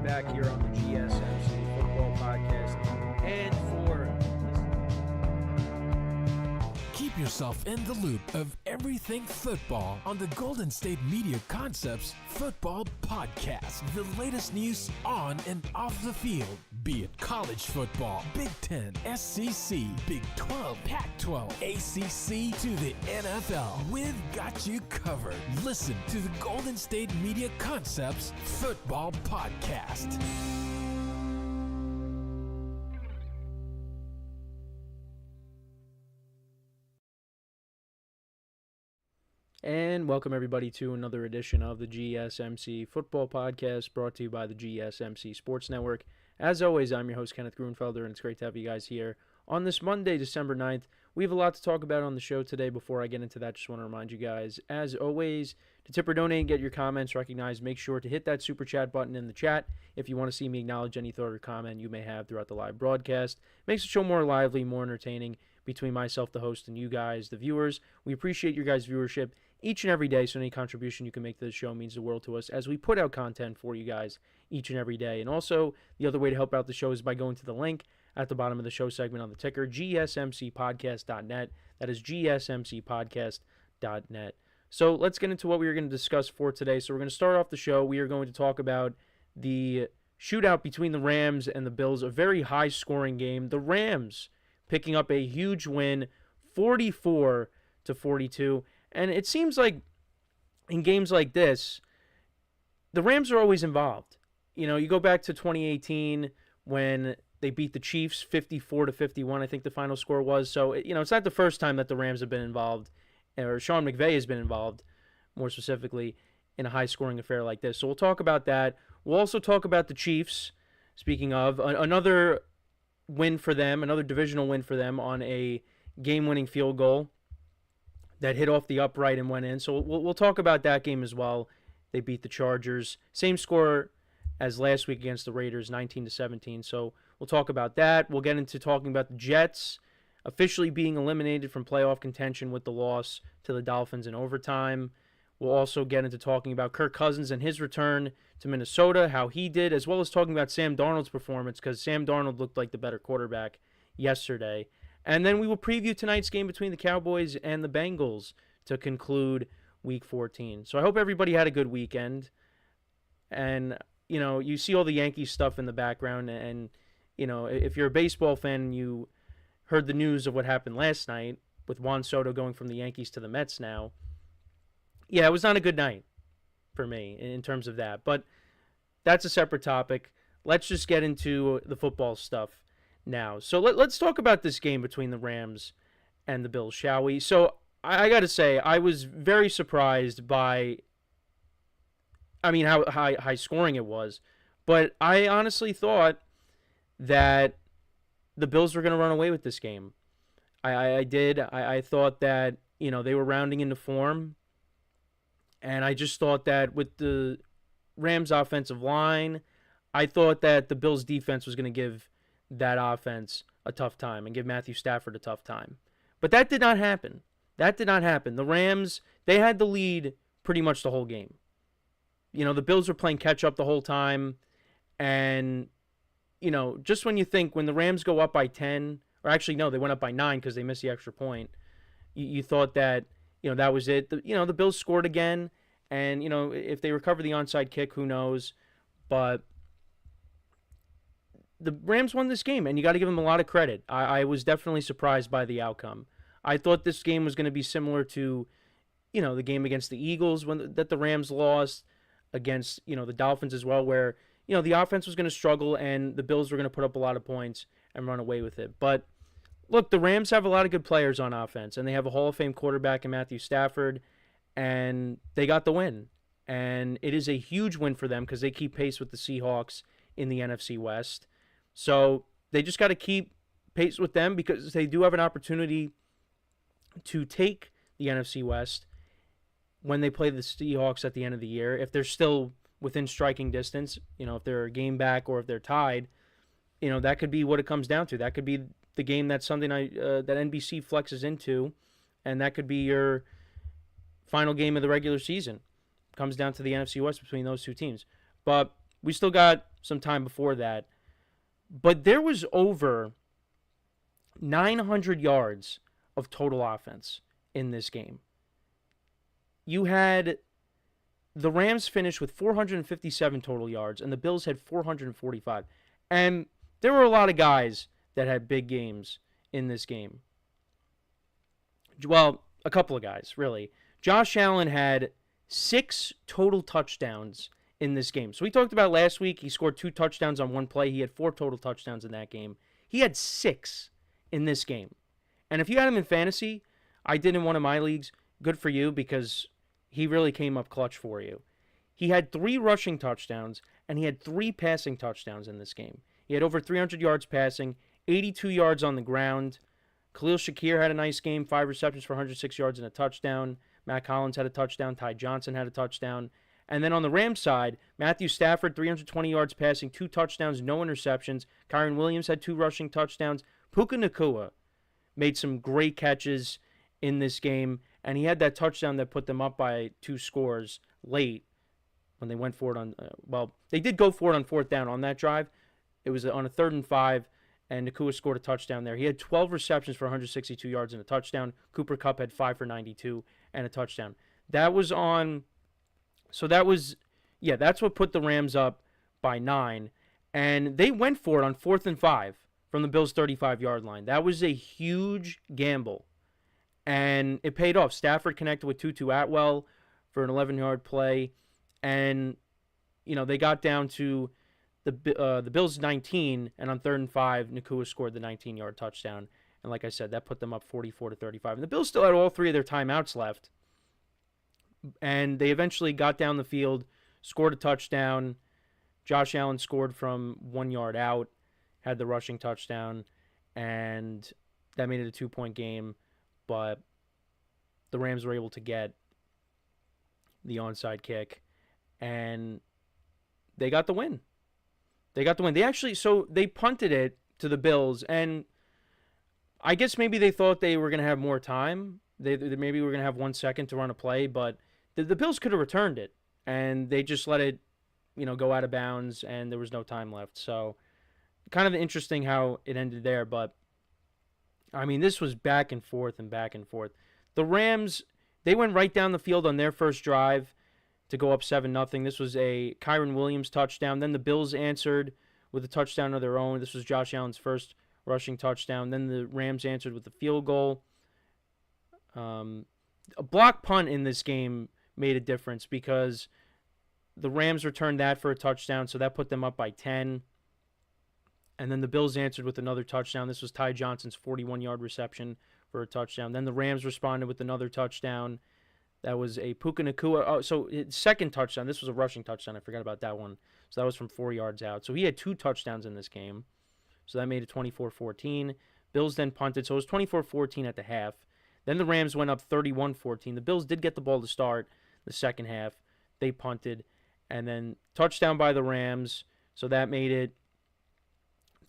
back here on the GSMC Football Podcast. And keep yourself in the loop of everything football on the Golden State Media Concepts Football Podcast. The latest news on and off the field, be it college football, Big Ten, SEC, Big 12, Pac-12, ACC to the NFL. We've got you covered. Listen to the Golden State Media Concepts Football Podcast. And welcome everybody to another edition of the GSMC Football Podcast, brought to you by the GSMC Sports Network. As always, I'm your host, Kenneth, and it's great to have you guys here on this Monday, December 9th. We have a lot to talk about on the show today. Before I get into that, just want to remind you guys, as always, to tip or donate and get your comments recognized, make sure to hit that super chat button in the chat if you want to see me acknowledge any thought or comment you may have throughout the live broadcast. Makes the show more lively, more entertaining between myself, the host, and you guys, the viewers. We appreciate your guys' viewership each and every day, so any contribution you can make to the show means the world to us as we put out content for you guys each and every day. And also, the other way to help out the show is by going to the link at the bottom of the show segment on the ticker, gsmcpodcast.net. That is gsmcpodcast.net. So let's get into what we are going to discuss for today. So we're going to start off the show. We are going to talk about the shootout between the Rams and the Bills, a very high-scoring game. The Rams picking up a huge win, 44-42. And it seems like in games like this, the Rams are always involved. You know, you go back to 2018 when they beat the Chiefs 54-51, I think the final score was. So, you know, it's not the first time that the Rams have been involved, or Sean McVay has been involved, more specifically, in a high-scoring affair like this. So we'll talk about that. We'll also talk about the Chiefs, speaking of, another win for them, another divisional win for them on a game-winning field goal that hit off the upright and went in. So we'll talk about that game as well. They beat the Chargers. Same score as last week against the Raiders, 19-17. So we'll talk about that. We'll get into talking about the Jets officially being eliminated from playoff contention with the loss to the Dolphins in overtime. We'll also get into talking about Kirk Cousins and his return to Minnesota, how he did, as well as talking about Sam Darnold's performance, because Sam Darnold looked like the better quarterback yesterday. And then we will preview tonight's game between the Cowboys and the Bengals to conclude Week 14. So I hope everybody had a good weekend. And, you know, you see all the Yankees stuff in the background. And, you know, if you're a baseball fan and you heard the news of what happened last night with Juan Soto going from the Yankees to the Mets now, yeah, it was not a good night for me in terms of that. But that's a separate topic. Let's just get into the football stuff now. So let's talk about this game between the Rams and the Bills, shall we? So I got to say, I was very surprised by, how high scoring it was. But I honestly thought that the Bills were going to run away with this game. I did. I thought that, you know, they were rounding into form. And I just thought that with the Rams offensive line, I thought that the Bills defense was going to give that offense a tough time and give Matthew Stafford a tough time. But that did not happen. The Rams, they had the lead pretty much the whole game. You know, the Bills were playing catch up the whole time. And, you know, just when you think when the Rams go up by 10, or actually, no, they went up by 9 because they missed the extra point. You thought that, you know, that was it. The Bills scored again. And, you know, if they recover the onside kick, who knows? But the Rams won this game, and you got to give them a lot of credit. I was definitely surprised by the outcome. I thought this game was going to be similar to, you know, the game against the Eagles that the Rams lost, against, you know, the Dolphins as well, where, you know, the offense was going to struggle and the Bills were going to put up a lot of points and run away with it. But look, the Rams have a lot of good players on offense, and they have a Hall of Fame quarterback in Matthew Stafford, and they got the win. And it is a huge win for them because they keep pace with the Seahawks in the NFC West. So they just got to keep pace with them because they do have an opportunity to take the NFC West when they play the Seahawks at the end of the year. If they're still within striking distance, you know, if they're a game back or if they're tied, you know, that could be what it comes down to. That could be the game that Sunday night that NBC flexes into, and that could be your final game of the regular season. Comes down to the NFC West between those two teams. But We still got some time before that. But there was over 900 yards of total offense in this game. You had the Rams finish with 457 total yards, and the Bills had 445. And there were a lot of guys that had big games in this game. Well, a couple of guys, really. Josh Allen had 6 total touchdowns in this game. So we talked about last week, he scored 2 touchdowns on one play. He had 4 total touchdowns in that game. He had 6 in this game. And if you had him in fantasy, I did in one of my leagues, good for you, because he really came up clutch for you. He had 3 rushing touchdowns, and he had 3 passing touchdowns in this game. He had over 300 yards passing, 82 yards on the ground. Khalil Shakir had a nice game, 5 receptions for 106 yards and a touchdown. Matt Collins had a touchdown. Ty Johnson had a touchdown. And then on the Rams side, Matthew Stafford, 320 yards passing, 2 touchdowns, no interceptions. Kyron Williams had 2 rushing touchdowns. Puka Nacua made some great catches in this game, and he had that touchdown that put them up by 2 scores late when they went for it on, they did go for it on 4th down on that drive. It was on a 3rd and 5, and Nacua scored a touchdown there. He had 12 receptions for 162 yards and a touchdown. Cooper Kupp had 5 for 92 and a touchdown. That's what put the Rams up by 9, and they went for it on 4th and 5 from the Bills' 35-yard line. That was a huge gamble, and it paid off. Stafford connected with Tutu Atwell for an 11-yard play, and they got down to the Bills' 19, and on 3rd and 5, Nacua scored the 19-yard touchdown. And like I said, that put them up 44-35. And the Bills still had all 3 of their timeouts left. And they eventually got down the field, scored a touchdown. Josh Allen scored from 1 yard out, had the rushing touchdown, and that made it a 2-point game. But the Rams were able to get the onside kick, and they got the win. They punted it to the Bills, and I guess maybe they thought they were going to have more time. They maybe were going to have 1 second to run a play, but the Bills could have returned it, and they just let it, go out of bounds, and there was no time left. So kind of interesting how it ended there, but I mean, this was back and forth and back and forth. The Rams, they went right down the field on their first drive to go up 7-0. This was a Kyron Williams touchdown. Then the Bills answered with a touchdown of their own. This was Josh Allen's first rushing touchdown. Then the Rams answered with a field goal. A block punt in this game made a difference because the Rams returned that for a touchdown, so that put them up by 10. And then the Bills answered with another touchdown. This was Ty Johnson's 41-yard reception for a touchdown. Then the Rams responded with another touchdown. That was a Puka Nacua. Oh, so his second touchdown. This was a rushing touchdown. I forgot about that one. So that was from 4 yards out. So he had 2 touchdowns in this game. So that made it 24-14. Bills then punted. So it was 24-14 at the half. Then the Rams went up 31-14. The Bills did get the ball to start the second half. They punted. And then touchdown by the Rams. So that made it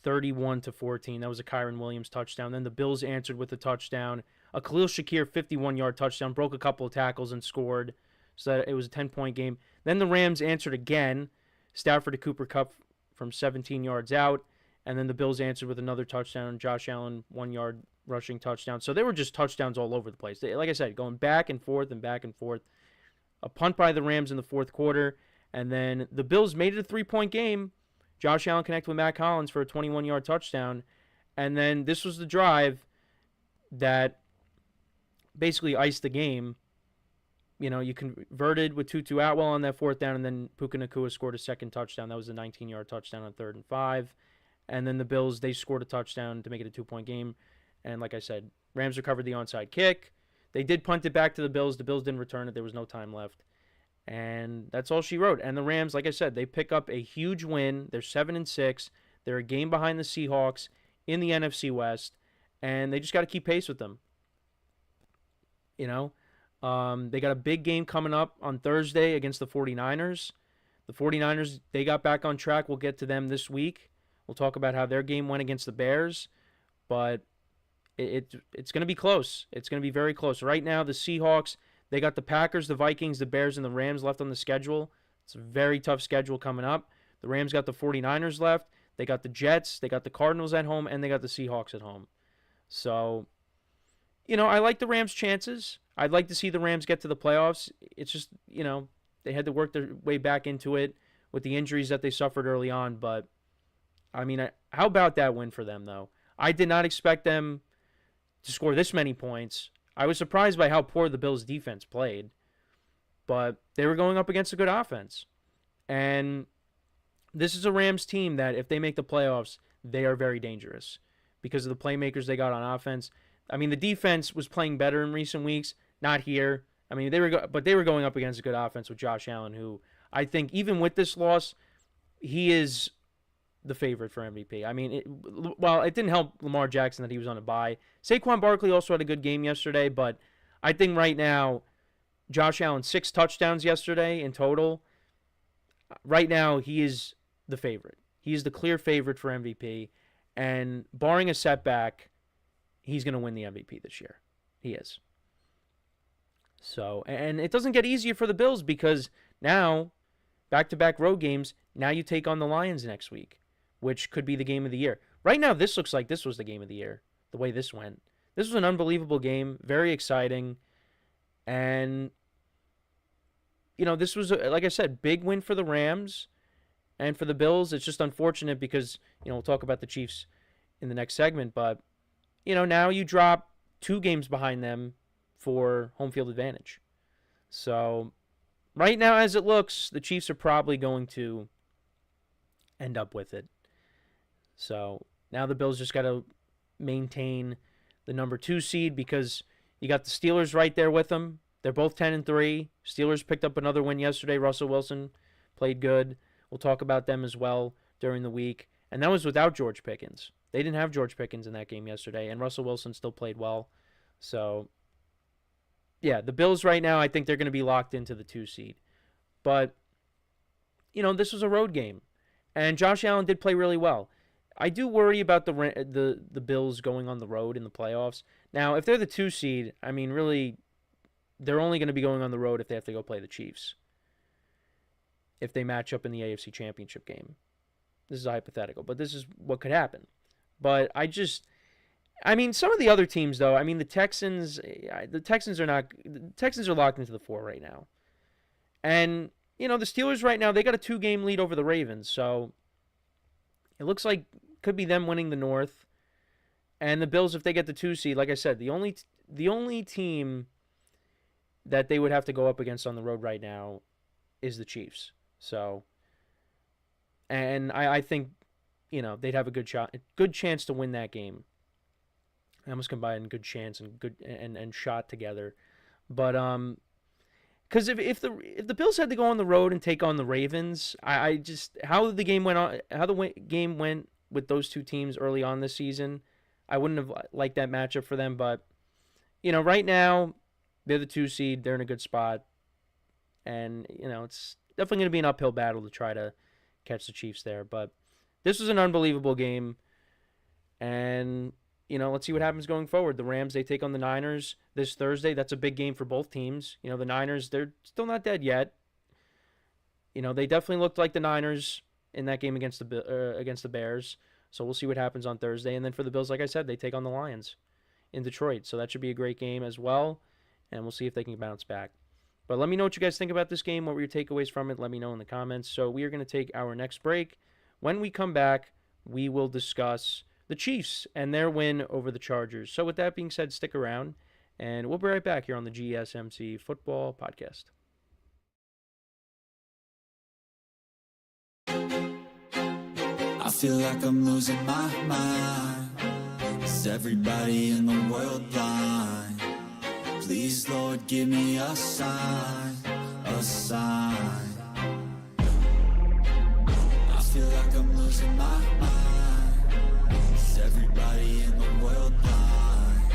31-14. That was a Kyron Williams touchdown. Then the Bills answered with a touchdown. A Khalil Shakir 51-yard touchdown, broke a couple of tackles and scored. So that it was a 10-point game. Then the Rams answered again. Stafford to Cooper Kupp from 17 yards out. And then the Bills answered with another touchdown. Josh Allen, 1-yard rushing touchdown. So they were just touchdowns all over the place. Like I said, going back and forth and back and forth. A punt by the Rams in the fourth quarter. And then the Bills made it a 3-point game. Josh Allen connected with Matt Collins for a 21-yard touchdown. And then this was the drive that basically iced the game. You converted with Tutu Atwell on that 4th down, and then Puka Nacua scored a second touchdown. That was a 19-yard touchdown on 3rd and 5. And then the Bills, they scored a touchdown to make it a 2-point game. And like I said, Rams recovered the onside kick. They did punt it back to the Bills. The Bills didn't return it. There was no time left. And that's all she wrote. And the Rams, like I said, they pick up a huge win. They're 7-6. They're a game behind the Seahawks in the NFC West. And they just got to keep pace with them. They got a big game coming up on Thursday against the 49ers. The 49ers, they got back on track. We'll get to them this week. We'll talk about how their game went against the Bears. But it's going to be close. It's going to be very close. Right now, the Seahawks, they got the Packers, the Vikings, the Bears, and the Rams left on the schedule. It's a very tough schedule coming up. The Rams got the 49ers left. They got the Jets. They got the Cardinals at home. And they got the Seahawks at home. So, I like the Rams' chances. I'd like to see the Rams get to the playoffs. It's just, they had to work their way back into it with the injuries that they suffered early on. But, how about that win for them, though? I did not expect them to score this many points. I was surprised by how poor the Bills' defense played. But they were going up against a good offense. And this is a Rams team that if they make the playoffs, they are very dangerous because of the playmakers they got on offense. The defense was playing better in recent weeks, not here. They were going up against a good offense with Josh Allen, who I think even with this loss, he is the favorite for MVP. It didn't help Lamar Jackson that he was on a bye. Saquon Barkley also had a good game yesterday, but I think right now, Josh Allen, 6 touchdowns yesterday in total. Right now, he is the favorite. He is the clear favorite for MVP. And barring a setback, he's going to win the MVP this year. He is. So, and it doesn't get easier for the Bills because now, back-to-back road games, now you take on the Lions next week, which could be the game of the year. Right now, this looks like this was the game of the year, the way this went. This was an unbelievable game, very exciting. And, this was, like I said, big win for the Rams. And for the Bills, it's just unfortunate because, we'll talk about the Chiefs in the next segment. But, now you drop 2 games behind them for home field advantage. So, right now, as it looks, the Chiefs are probably going to end up with it. So, now the Bills just got to maintain the number 2 seed because you got the Steelers right there with them. They're both 10-3. Steelers picked up another win yesterday. Russell Wilson played good. We'll talk about them as well during the week. And that was without George Pickens. They didn't have George Pickens in that game yesterday, and Russell Wilson still played well. So, yeah, the Bills right now, I think they're going to be locked into the 2 seed. But, this was a road game. And Josh Allen did play really well. I do worry about the Bills going on the road in the playoffs. Now, if they're the 2 seed, really, they're only going to be going on the road if they have to go play the Chiefs. If they match up in the AFC Championship game. This is a hypothetical, but this is what could happen. But some of the other teams, though, the Texans are locked into the 4 right now. And, the Steelers right now, they got a 2-game lead over the Ravens, so it looks like could be them winning the North. And the Bills, if they get the 2 seed, like I said, the only team that they would have to go up against on the road right now is the Chiefs. So, and I think, they'd have a good chance to win that game. I almost combine good chance and good and shot together, but because if the Bills had to go on the road and take on the Ravens, I just how the game went with those 2 teams early on this season, I wouldn't have liked that matchup for them. But right now they're the 2 seed, they're in a good spot, and it's definitely going to be an uphill battle to try to catch the Chiefs there. But this was an unbelievable game, and let's see what happens going forward. The Rams, they take on the Niners this Thursday. That's a big game for both teams. The Niners, they're still not dead yet. They definitely looked like the Niners in that game against the Bears. So we'll see what happens on Thursday. And then for the Bills, like I said, they take on the Lions in Detroit. So that should be a great game as well. And we'll see if they can bounce back. But let me know what you guys think about this game. What were your takeaways from it? Let me know in the comments. So we are going to take our next break. When we come back, we will discuss the Chiefs and their win over the Chargers. So with that being said, stick around, and we'll be right back here on the GSMC Football Podcast. I feel like I'm losing my mind. Is everybody in the world blind? Please, Lord, give me a sign, a sign. I feel like I'm losing my mind. Is everybody in the world blind?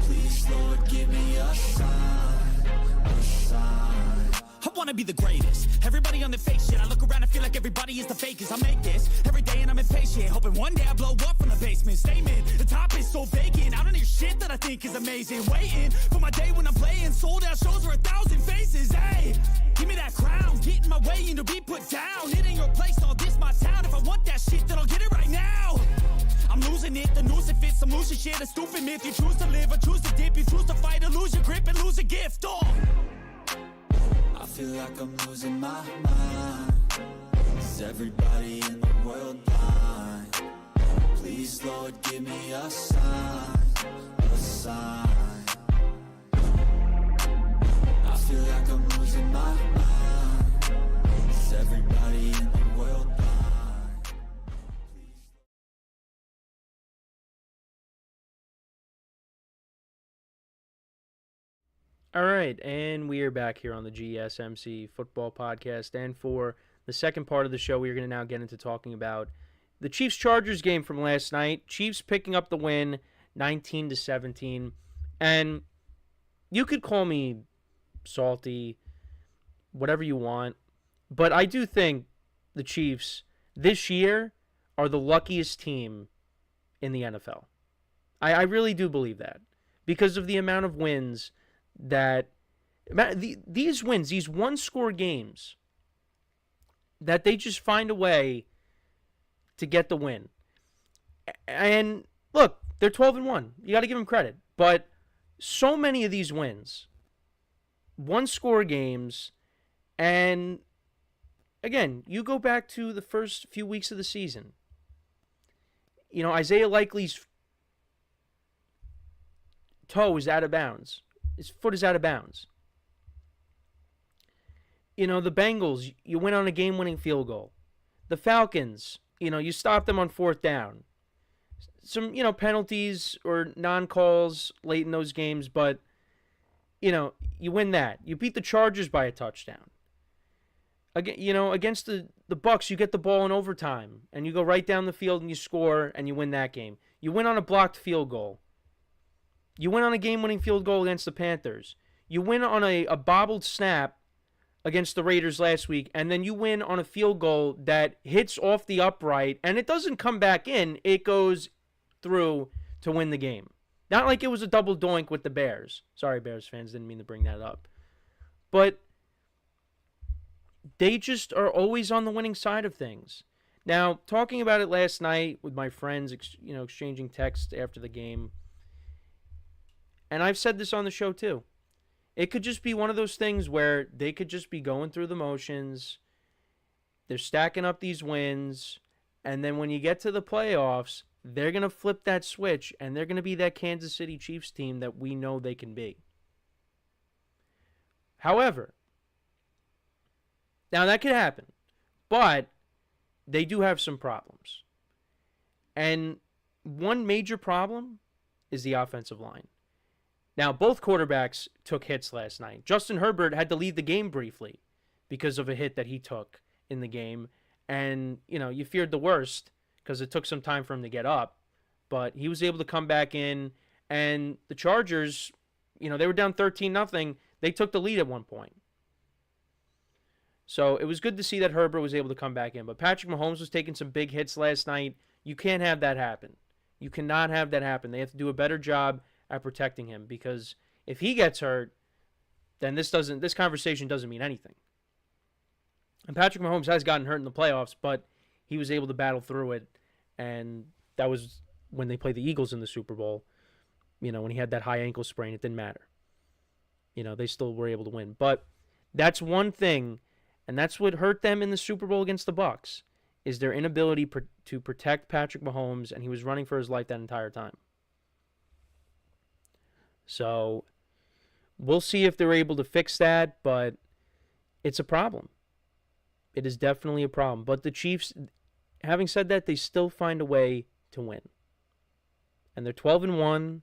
Please, Lord, give me a sign, a sign. I wanna be the greatest. Everybody on the fake shit. I look around and feel like everybody is the fakest. I make this every day and I'm impatient, hoping one day I blow up from the basement. Statement, the top is so vacant. I don't hear shit that I think is amazing. Waiting for my day when I'm playing sold out shows for 1,000 faces. Hey, give me that crown, get in my way and to be put down. It ain't your place, all this my town. If I want that shit, then I'll get it right now. I'm losing it, the noose it fits, I'm losing shit, a stupid myth. You choose to live or choose to dip, you choose to fight or lose your grip and lose a gift. Oh. I feel like I'm losing my mind. Is everybody in the world blind? Please, Lord, give me a sign, a sign. I feel like I'm losing my mind. Is everybody in the world blind? All right, and we are back here on the GSMC Football Podcast. And for the second part of the show, we are going to now get into talking about the Chiefs-Chargers game from last night. Chiefs picking up the win, 19-17. And you could call me salty, whatever you want, but I do think the Chiefs this year are the luckiest team in the NFL. I really do believe that because of the amount of wins that these wins, these one-score games, that they just find a way to get the win. And look, they're 12-1. You got to give them credit. But so many of these wins, one-score games, and again, you go back to the first few weeks of the season. You know, Isaiah Likely's toe is out of bounds. His foot is out of bounds. You know, the Bengals, you went on a game-winning field goal. The Falcons, you know, you stopped them on fourth down. Some, you know, penalties or non-calls late in those games, but, you know, you win that. You beat the Chargers by a touchdown. Again, you know, against the Bucs, you get the ball in overtime, and you go right down the field and you score, and you win that game. You win on a blocked field goal. You win on a game-winning field goal against the Panthers. You win on a bobbled snap against the Raiders last week, and then you win on a field goal that hits off the upright, and it doesn't come back in. It goes through to win the game. Not like it was a double doink with the Bears. Sorry, Bears fans, didn't mean to bring that up. But they just are always on the winning side of things. Now, talking about it last night with my friends, you know, exchanging texts after the game, and I've said this on the show too. It could just be one of those things where they could just be going through the motions. They're stacking up these wins. And then when you get to the playoffs, they're going to flip that switch. And they're going to be that Kansas City Chiefs team that we know they can be. However, now that could happen. But they do have some problems. And one major problem is the offensive line. Now, both quarterbacks took hits last night. Justin Herbert had to leave the game briefly because of a hit that he took in the game. And, you know, you feared the worst because it took some time for him to get up. But he was able to come back in. And the Chargers, you know, they were down 13-0. They took the lead at one point. So it was good to see that Herbert was able to come back in. But Patrick Mahomes was taking some big hits last night. You can't have that happen. You cannot have that happen. They have to do a better job at protecting him, because if he gets hurt, then this conversation doesn't mean anything. And Patrick Mahomes has gotten hurt in the playoffs, but he was able to battle through it, and that was when they played the Eagles in the Super Bowl. You know, when he had that high ankle sprain, it didn't matter. You know, they still were able to win. But that's one thing, and that's what hurt them in the Super Bowl against the Bucs, is their inability to protect Patrick Mahomes, and he was running for his life that entire time. So we'll see if they're able to fix that, but it's a problem. It is definitely a problem. But the Chiefs, having said that, they still find a way to win. And they're 12-1.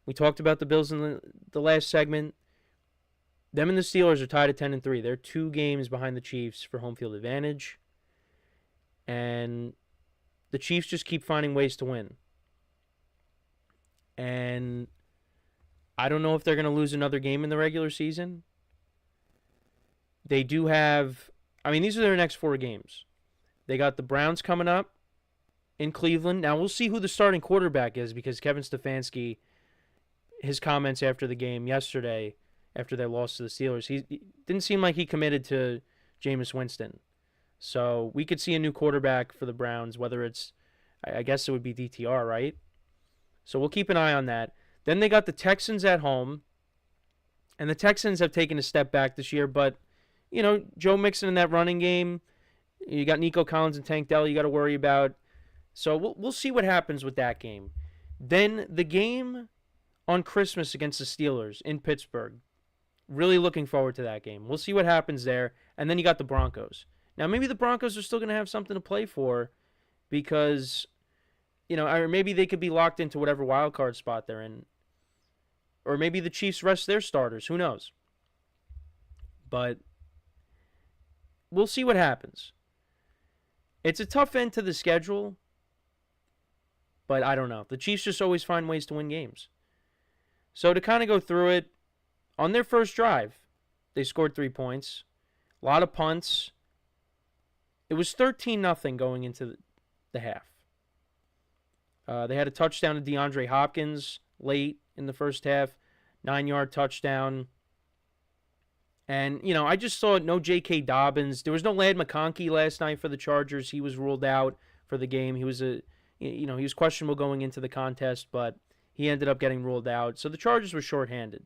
We talked about the Bills in the last segment. Them and the Steelers are tied at 10-3. They're 2 games behind the Chiefs for home field advantage. And the Chiefs just keep finding ways to win. And I don't know if they're going to lose another game in the regular season. They do have, I mean, these are their next 4 games. They got the Browns coming up in Cleveland. Now, we'll see who the starting quarterback is, because Kevin Stefanski his comments after the game yesterday, after their loss to the Steelers. He didn't seem like he committed to Jameis Winston. So we could see a new quarterback for the Browns, whether it's, I guess it would be DTR, right? So we'll keep an eye on that. Then they got the Texans at home, and the Texans have taken a step back this year, but, you know, Joe Mixon in that running game, you got Nico Collins and Tank Dell you got to worry about. So we'll see what happens with that game. Then the game on Christmas against the Steelers in Pittsburgh. Really looking forward to that game. We'll see what happens there. And then you got the Broncos. Now, maybe the Broncos are still going to have something to play for because, you know, or maybe they could be locked into whatever wild card spot they're in. Or maybe the Chiefs rest their starters. Who knows? But we'll see what happens. It's a tough end to the schedule, but I don't know. The Chiefs just always find ways to win games. So to kind of go through it, on their first drive, they scored 3 points. A lot of punts. It was 13-0 going into the half. They had a touchdown to DeAndre Hopkins late in the first half. 9-yard touchdown. And, you know, I just saw no J.K. Dobbins. There was no Ladd McConkey last night for the Chargers. He was ruled out for the game. He was he was questionable going into the contest, but he ended up getting ruled out. So the Chargers were shorthanded.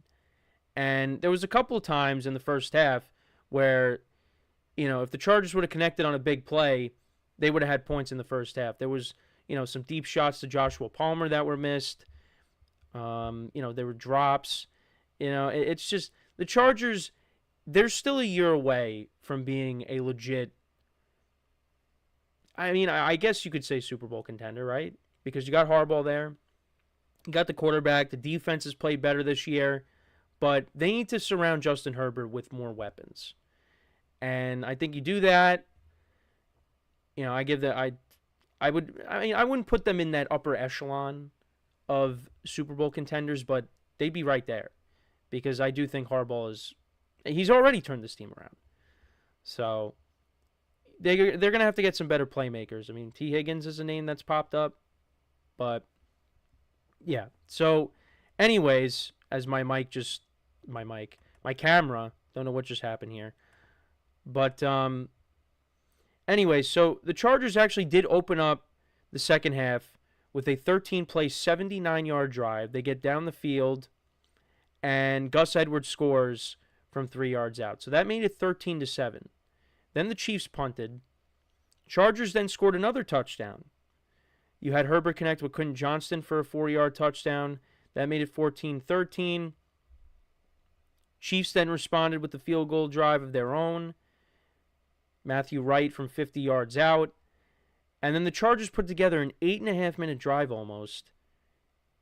And there was a couple of times in the first half where, you know, if the Chargers would have connected on a big play, they would have had points in the first half. There was, you know, some deep shots to Joshua Palmer that were missed. You know, there were drops. You know, it's just the Chargers, they're still a year away from being a legit, I mean, I guess you could say Super Bowl contender, right? Because you got Harbaugh there. You got the quarterback. The defense has played better this year. But they need to surround Justin Herbert with more weapons. And I think you do that. You know, I wouldn't put them in that upper echelon of Super Bowl contenders, but they'd be right there. Because I do think Harbaugh he's already turned this team around. So they're going to have to get some better playmakers. I mean, T. Higgins is a name that's popped up. But, yeah. So, anyways, as my camera, don't know what just happened here. But, anyway, so the Chargers actually did open up the second half with a 13-play, 79-yard drive. They get down the field, and Gus Edwards scores from 3 yards out. So that made it 13-7. Then the Chiefs punted. Chargers then scored another touchdown. You had Herbert connect with Quentin Johnston for a 4-yard touchdown. That made it 14-13. Chiefs then responded with the field goal drive of their own. Matthew Wright from 50 yards out. And then the Chargers put together an 8.5-minute drive almost.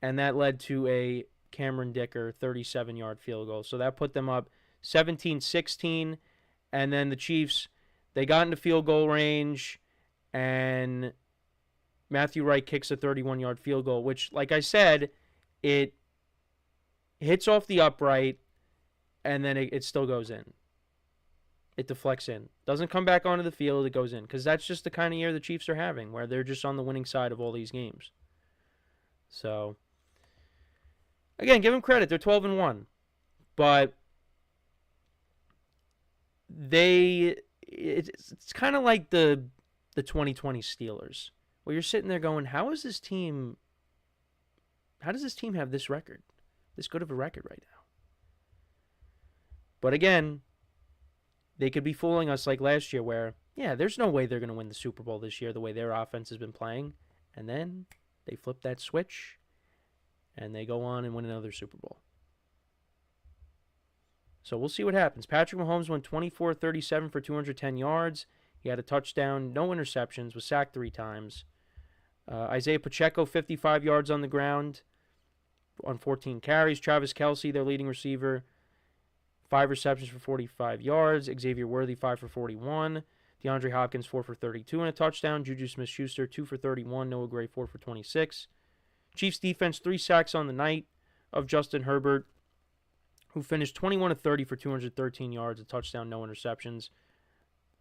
And that led to a Cameron Dicker 37-yard field goal. So that put them up 17-16. And then the Chiefs, they got into field goal range. And Matthew Wright kicks a 31-yard field goal, which, like I said, it hits off the upright, and then it still goes in. It deflects in. Doesn't come back onto the field, it goes in. Because that's just the kind of year the Chiefs are having, where they're just on the winning side of all these games. So, again, give them credit. They're 12-1. But it's kind of like the 2020 Steelers, where you're sitting there going, how does this team have this record? This good of a record right now? But again, they could be fooling us like last year where, yeah, there's no way they're going to win the Super Bowl this year the way their offense has been playing. And then they flip that switch and they go on and win another Super Bowl. So we'll see what happens. Patrick Mahomes went 24-37 for 210 yards. He had a touchdown, no interceptions, was sacked 3 times. Isaiah Pacheco, 55 yards on the ground on 14 carries. Travis Kelce, their leading receiver, 5 receptions for 45 yards. Xavier Worthy, 5 for 41. DeAndre Hopkins, 4 for 32 and a touchdown. Juju Smith-Schuster, 2 for 31. Noah Gray, 4 for 26. Chiefs defense, 3 sacks on the night of Justin Herbert, who finished 21-30 for 213 yards, a touchdown, no interceptions.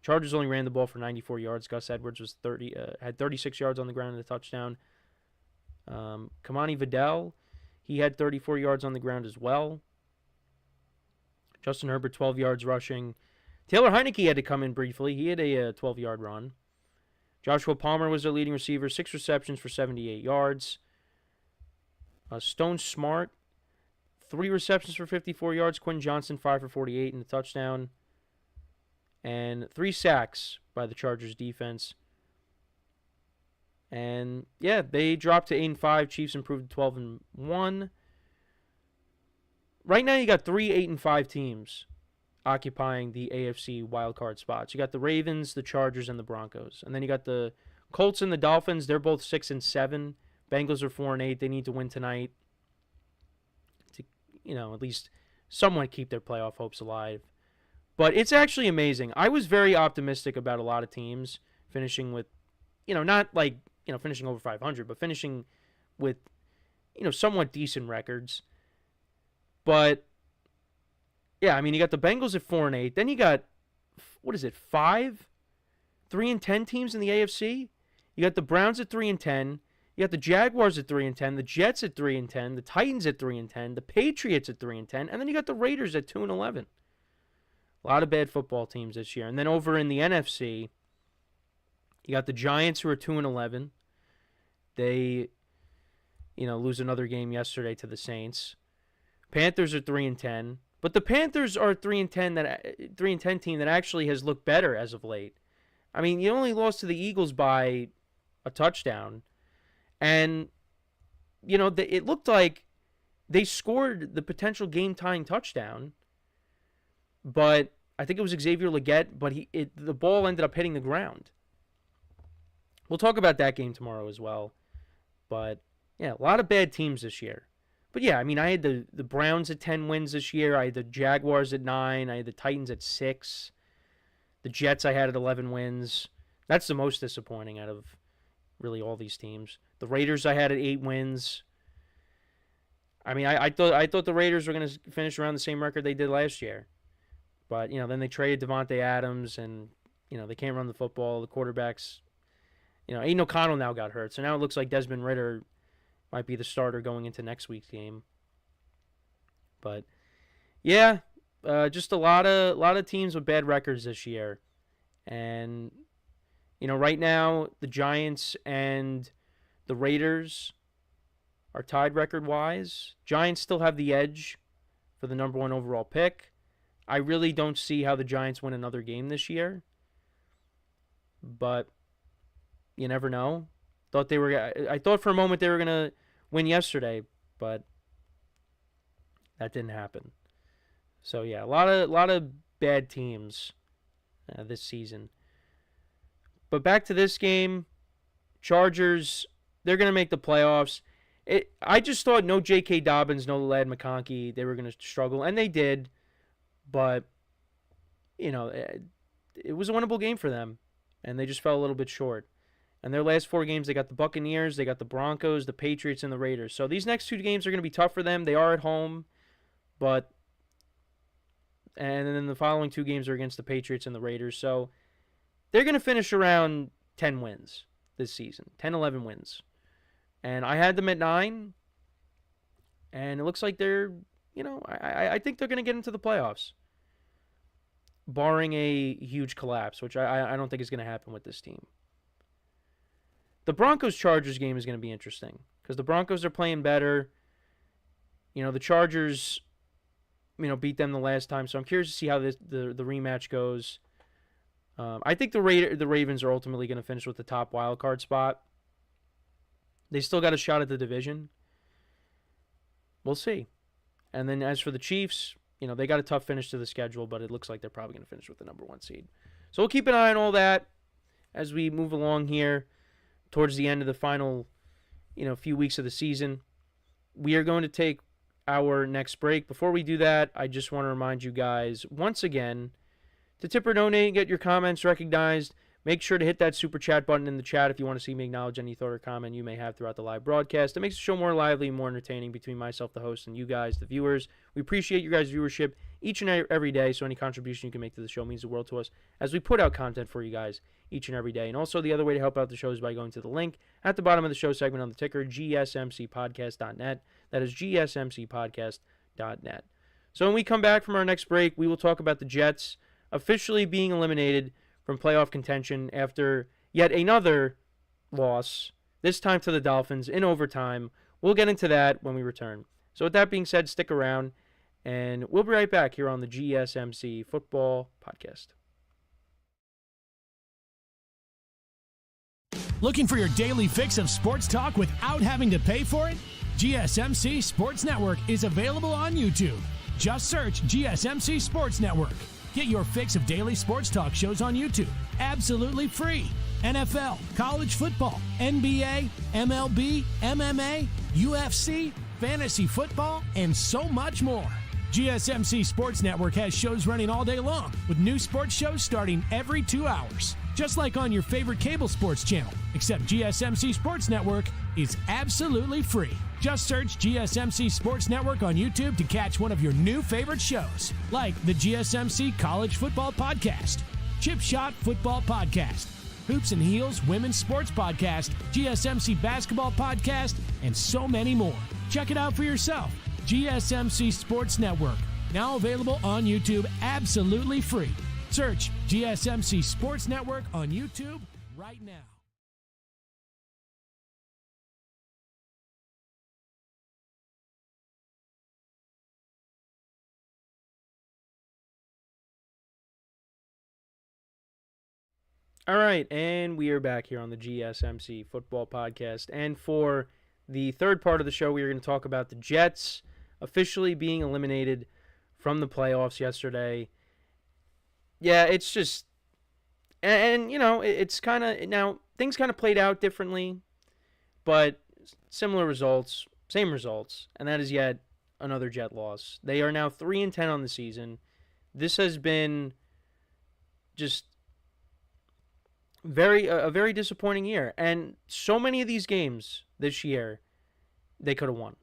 Chargers only ran the ball for 94 yards. Gus Edwards was had 36 yards on the ground and a touchdown. Kamani Vidal, He had 34 yards on the ground as well. Justin Herbert, 12 yards rushing. Taylor Heineke had to come in briefly. He had a 12-yard run. Joshua Palmer was their leading receiver, 6 receptions for 78 yards. Stone Smart, 3 receptions for 54 yards. Quinn Johnson, 5 for 48 in the touchdown. And 3 sacks by the Chargers defense. And, yeah, they dropped to 8-5. Chiefs improved to 12-1. Right now you got 3 8-5 teams occupying the AFC wildcard spots. You got the Ravens, the Chargers, and the Broncos. And then you got the Colts and the Dolphins. They're both 6-7. Bengals are 4-8. They need to win tonight to, at least somewhat keep their playoff hopes alive. But it's actually amazing. I was very optimistic about a lot of teams finishing with, not like, finishing over 500, but finishing with, somewhat decent records. But, yeah, I mean, you got the Bengals at 4-8. Then you got, 5 3-10 teams in the AFC? You got the Browns at 3-10. You got the Jaguars at 3-10. The Jets at 3-10. The Titans at 3-10. The Patriots at 3-10. And then you got the Raiders at 2-11. A lot of bad football teams this year. And then over in the NFC, you got the Giants who are 2-11. They, lose another game yesterday to the Saints. Panthers are 3-10. But the Panthers are 3-10 team that actually has looked better as of late. I mean, you only lost to the Eagles by a touchdown. And, it looked like they scored the potential game-tying touchdown. But I think it was Xavier Legette, but the ball ended up hitting the ground. We'll talk about that game tomorrow as well. But, yeah, a lot of bad teams this year. But, yeah, I mean, I had the Browns at 10 wins this year. I had the Jaguars at 9. I had the Titans at 6. The Jets I had at 11 wins. That's the most disappointing out of really all these teams. The Raiders I had at 8 wins. I mean, I thought the Raiders were going to finish around the same record they did last year. But, then they traded Devontae Adams, and, they can't run the football. The quarterbacks, Aiden O'Connell now got hurt. So now it looks like Desmond Ridder might be the starter going into next week's game. But, yeah, just a lot of teams with bad records this year. And, right now the Giants and the Raiders are tied record-wise. Giants still have the edge for the number 1 overall pick. I really don't see how the Giants win another game this year. But you never know. I thought for a moment they were going to win yesterday, but that didn't happen. So yeah, a lot of bad teams this season. But back to this game, Chargers, they're going to make the playoffs. I just thought no J.K. Dobbins, no Ladd McConkey, they were going to struggle, and they did. But, it was a winnable game for them, and they just fell a little bit short. And their last 4 games, they got the Buccaneers, they got the Broncos, the Patriots, and the Raiders. So these next 2 games are going to be tough for them. They are at home, and then the following 2 games are against the Patriots and the Raiders. So they're going to finish around 10 wins this season, 10, 11 wins. And I had them at 9, and it looks like they're, I think they're going to get into the playoffs, barring a huge collapse, which I don't think is going to happen with this team. The Broncos-Chargers game is going to be interesting because the Broncos are playing better. The Chargers, beat them the last time, so I'm curious to see how the rematch goes. I think the Ravens are ultimately going to finish with the top wild card spot. They still got a shot at the division. We'll see. And then as for the Chiefs, they got a tough finish to the schedule, but it looks like they're probably going to finish with the number 1 seed. So we'll keep an eye on all that as we move along here towards the end of the final, few weeks of the season. We are going to take our next break. Before we do that, I just want to remind you guys once again to tip or donate and get your comments recognized. Make sure to hit that super chat button in the chat if you want to see me acknowledge any thought or comment you may have throughout the live broadcast. It makes the show more lively and more entertaining between myself, the host, and you guys, the viewers. We appreciate your guys' viewership each and every day. So any contribution you can make to the show means the world to us as we put out content for you guys each and every day. And also the other way to help out the show is by going to the link at the bottom of the show segment on the ticker, gsmcpodcast.net. That is gsmcpodcast.net. So when we come back from our next break, we will talk about the Jets officially being eliminated from playoff contention after yet another loss, this time to the Dolphins in overtime. We'll get into that when we return. So with that being said, stick around, and we'll be right back here on the GSMC Football Podcast. Looking for your daily fix of sports talk without having to pay for it? GSMC Sports Network is available on YouTube. Just search GSMC Sports Network. Get your fix of daily sports talk shows on YouTube, absolutely free. NFL, college football, NBA, MLB, MMA, UFC, fantasy football, and so much more. GSMC Sports Network has shows running all day long, with new sports shows starting every 2 hours. Just like on your favorite cable sports channel, except GSMC Sports Network is absolutely free. Just search GSMC Sports Network on YouTube to catch one of your new favorite shows, like the GSMC College Football Podcast, Chip Shot Football Podcast, Hoops and Heels Women's Sports Podcast, GSMC Basketball Podcast, and so many more. Check it out for yourself. GSMC Sports Network, now available on YouTube absolutely free. Search GSMC Sports Network on YouTube right now. All right, and we are back here on the GSMC Football Podcast. And for the third part of the show, we are going to talk about the Jets officially being eliminated from the playoffs yesterday. Yeah, it's just, and you know, it's kind of, now, things kind of played out differently, but similar results, same results, and that is yet another Jet loss. They are now 3-10 on the season. This has been just a very disappointing year, and so many of these games this year, they could have won.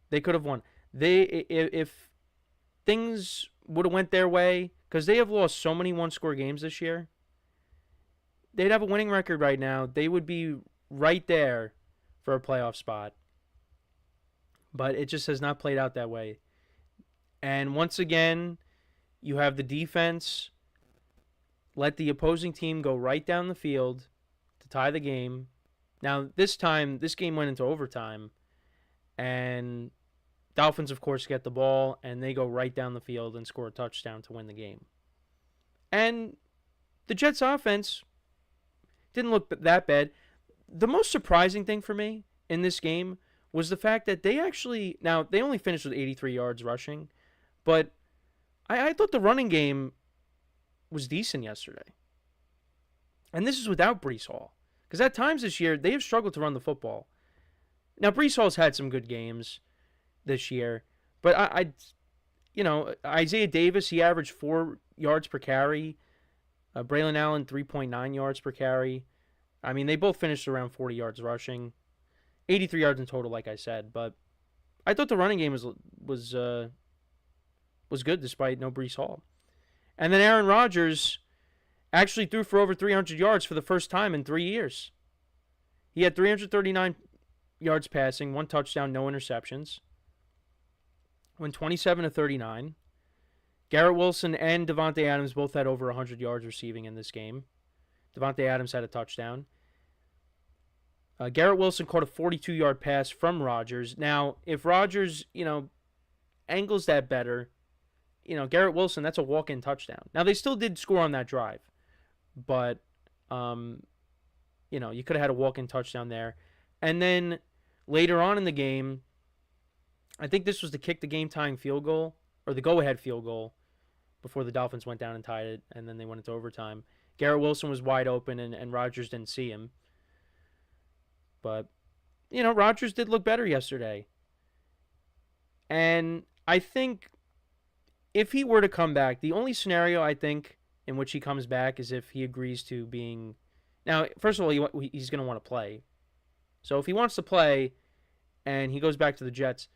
They could have won. If things would have went their way, because they have lost so many one-score games this year, they'd have a winning record right now. They would be right there for a playoff spot. But it just has not played out that way. And once again, you have the defense let the opposing team go right down the field to tie the game. Now, this time, this game went into overtime, and Dolphins, of course, get the ball, and they go right down the field and score a touchdown to win the game. And the Jets' offense didn't look that bad. The most surprising thing for me in this game was the fact that they actually, now, they only finished with 83 yards rushing, but I thought the running game was decent yesterday. And this is without Breece Hall. Because at times this year, they have struggled to run the football. Now, Breece Hall's had some good games this year, but Isaiah Davis, he averaged 4 yards per carry. Braylon Allen, 3.9 yards per carry. I mean, they both finished around 40 yards rushing. 83 yards in total, like I said. But I thought the running game was good despite no Breece Hall. And then Aaron Rodgers actually threw for over 300 yards for the first time in 3 years. He had 339 yards passing, 1 touchdown, no interceptions. Went 27-39. Garrett Wilson and Devontae Adams both had over 100 yards receiving in this game. Devontae Adams had a touchdown. Garrett Wilson caught a 42-yard pass from Rodgers. Now, if Rodgers, angles that better, Garrett Wilson, that's a walk-in touchdown. Now, they still did score on that drive, but, you could have had a walk-in touchdown there. And then later on in the game, I think this was the kick the game-tying field goal, or the go-ahead field goal, before the Dolphins went down and tied it, and then they went into overtime. Garrett Wilson was wide open, and Rodgers didn't see him. But, Rodgers did look better yesterday. And I think if he were to come back, the only scenario I think in which he comes back is if he agrees to being... Now, first of all, he's going to want to play. So if he wants to play and he goes back to the Jets,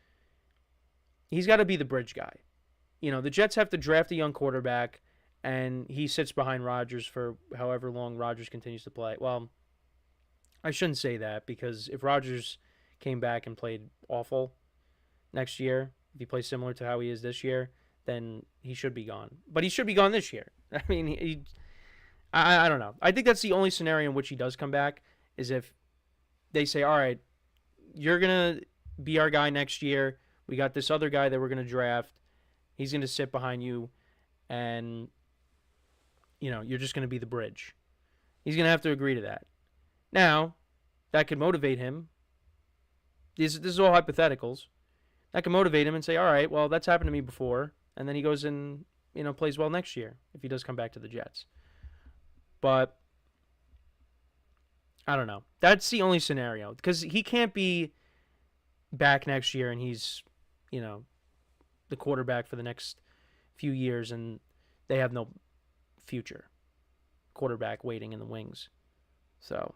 he's got to be the bridge guy. the Jets have to draft a young quarterback, and he sits behind Rodgers for however long Rodgers continues to play. Well, I shouldn't say that, because if Rodgers came back and played awful next year, if he plays similar to how he is this year, then he should be gone. But he should be gone this year. I mean, I don't know. I think that's the only scenario in which he does come back, is if they say, all right, you're going to be our guy next year. We got this other guy that we're going to draft. He's going to sit behind you, and, you're just going to be the bridge. He's going to have to agree to that. Now, that could motivate him. This is all hypotheticals. That can motivate him and say, all right, well, that's happened to me before. And then he goes and, plays well next year if he does come back to the Jets. But I don't know. That's the only scenario, because he can't be back next year and he's, the quarterback for the next few years and they have no future quarterback waiting in the wings. So,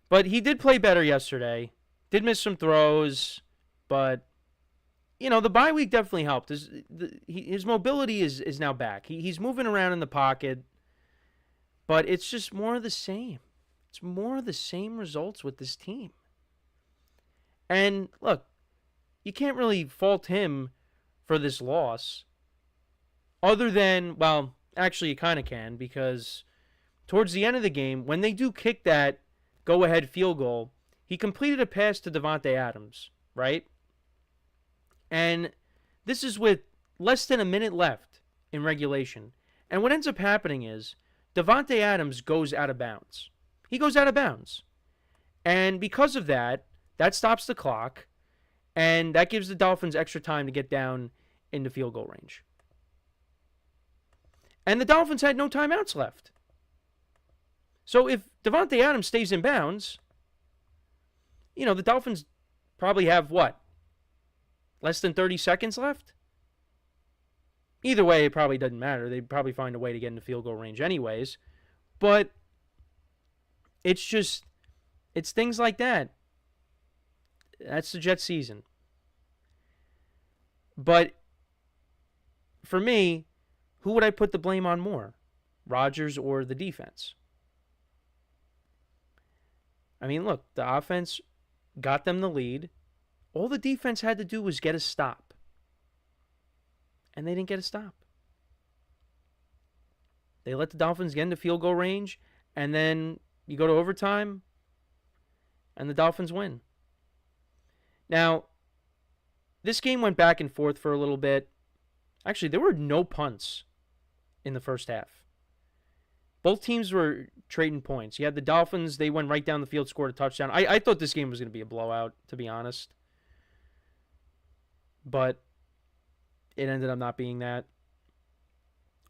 but he did play better yesterday. Did miss some throws, but the bye week definitely helped. His mobility is now back. He's moving around in the pocket, but it's just more of the same. It's more of the same results with this team. And look, you can't really fault him for this loss, other than, well, actually you kind of can, because towards the end of the game, when they do kick that go-ahead field goal, he completed a pass to Davante Adams, right? And this is with less than a minute left in regulation. And what ends up happening is Davante Adams goes out of bounds. He goes out of bounds. And because of that, that stops the clock, and that gives the Dolphins extra time to get down into field goal range. And the Dolphins had no timeouts left. So if Davante Adams stays in bounds, the Dolphins probably have what? Less than 30 seconds left? Either way, it probably doesn't matter. They'd probably find a way to get into field goal range anyways. But it's things like that. That's the Jets season. But for me, who would I put the blame on more? Rodgers or the defense? I mean, look, the offense got them the lead. All the defense had to do was get a stop. And they didn't get a stop. They let the Dolphins get into field goal range, and then you go to overtime, and the Dolphins win. Now, this game went back and forth for a little bit. Actually, there were no punts in the first half. Both teams were trading points. You had the Dolphins, they went right down the field, scored a touchdown. I thought this game was going to be a blowout, to be honest. But it ended up not being that.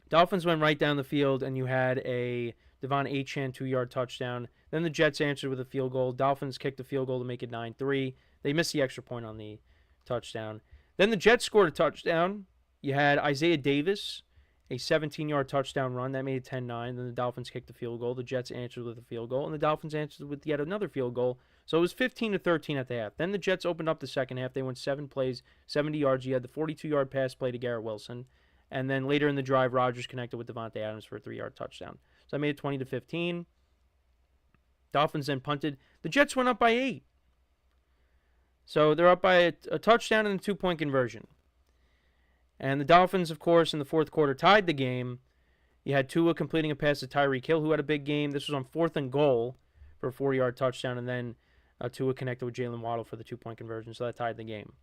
Dolphins went right down the field, and you had a Devon Achane 2-yard touchdown. Then the Jets answered with a field goal. Dolphins kicked the field goal to make it 9-3. They missed the extra point on the touchdown. Then the Jets scored a touchdown. You had Isaiah Davis, a 17-yard touchdown run. That made it 10-9. Then the Dolphins kicked the field goal. The Jets answered with a field goal, and the Dolphins answered with yet another field goal. So it was 15-13 at the half. Then the Jets opened up the second half. They went 7 plays, 70 yards. You had the 42-yard pass play to Garrett Wilson. And then later in the drive, Rodgers connected with Davante Adams for a 3-yard touchdown. So that made it 20-15. Dolphins then punted. The Jets went up by 8. So they're up by a touchdown and a 2-point conversion. And the Dolphins, of course, in the fourth quarter tied the game. You had Tua completing a pass to Tyreek Hill, who had a big game. This was on 4th and goal for a 4-yard touchdown. And then Tua connected with Jalen Waddle for the 2-point conversion. So that tied the game.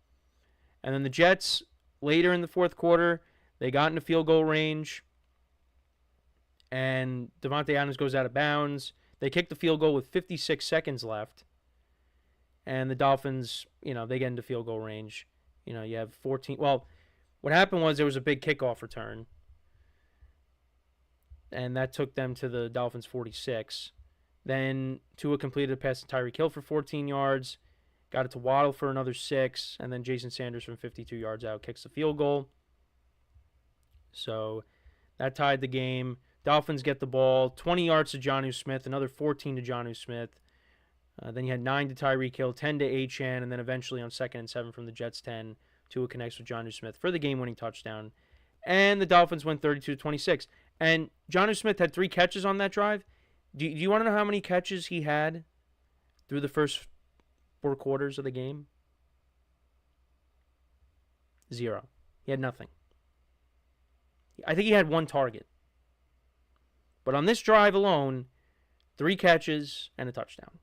And then the Jets, later in the fourth quarter, they got into field goal range. And Davante Adams goes out of bounds. They kicked the field goal with 56 seconds left. And the Dolphins, they get into field goal range. You have 14. Well, what happened was there was a big kickoff return. And that took them to the Dolphins' 46. Then Tua completed a pass to Tyreek Hill for 14 yards. Got it to Waddle for another 6. And then Jason Sanders from 52 yards out kicks the field goal. So that tied the game. Dolphins get the ball. 20 yards to Jonnu Smith. Another 14 to Jonnu Smith. Then you had 9 to Tyreek Hill, 10 to Achane, and then eventually on 2nd and 7 from the Jets' 10, Tua connects with Jonnu Smith for the game-winning touchdown. And the Dolphins win 32-26. And Jonnu Smith had 3 catches on that drive. Do you want to know how many catches he had through the first 4 quarters of the game? 0. He had nothing. I think he had 1 target. But on this drive alone, 3 catches and a touchdown.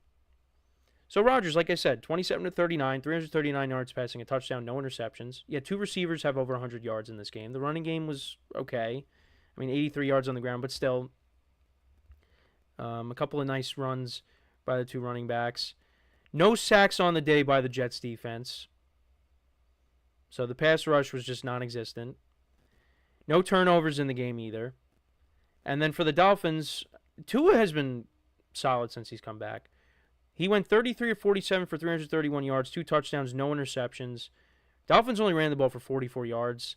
So Rodgers, like I said, 27-39, 339 yards passing, a touchdown, no interceptions. Yeah, 2 receivers have over 100 yards in this game. The running game was okay. I mean, 83 yards on the ground, but still a couple of nice runs by the 2 running backs. No sacks on the day by the Jets defense. So the pass rush was just non-existent. No turnovers in the game either. And then for the Dolphins, Tua has been solid since he's come back. He went 33 of 47 for 331 yards, 2 touchdowns, no interceptions. Dolphins only ran the ball for 44 yards.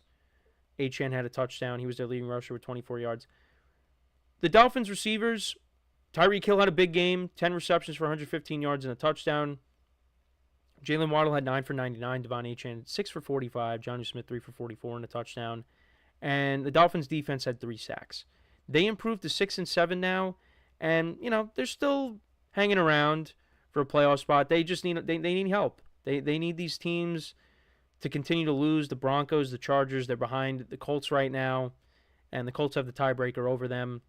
Achane had a touchdown. He was their leading rusher with 24 yards. The Dolphins receivers, Tyreek Hill had a big game, 10 receptions for 115 yards and a touchdown. Jalen Waddle had 9 for 99. Devon Achane 6 for 45. Jonnu Smith 3 for 44 and a touchdown. And the Dolphins defense had 3 sacks. They improved to 6-7 now, and they're still hanging around for a playoff spot. They just need they need help. They need these teams to continue to lose. The Broncos, the Chargers, they're behind the Colts right now, and the Colts have the tiebreaker over them.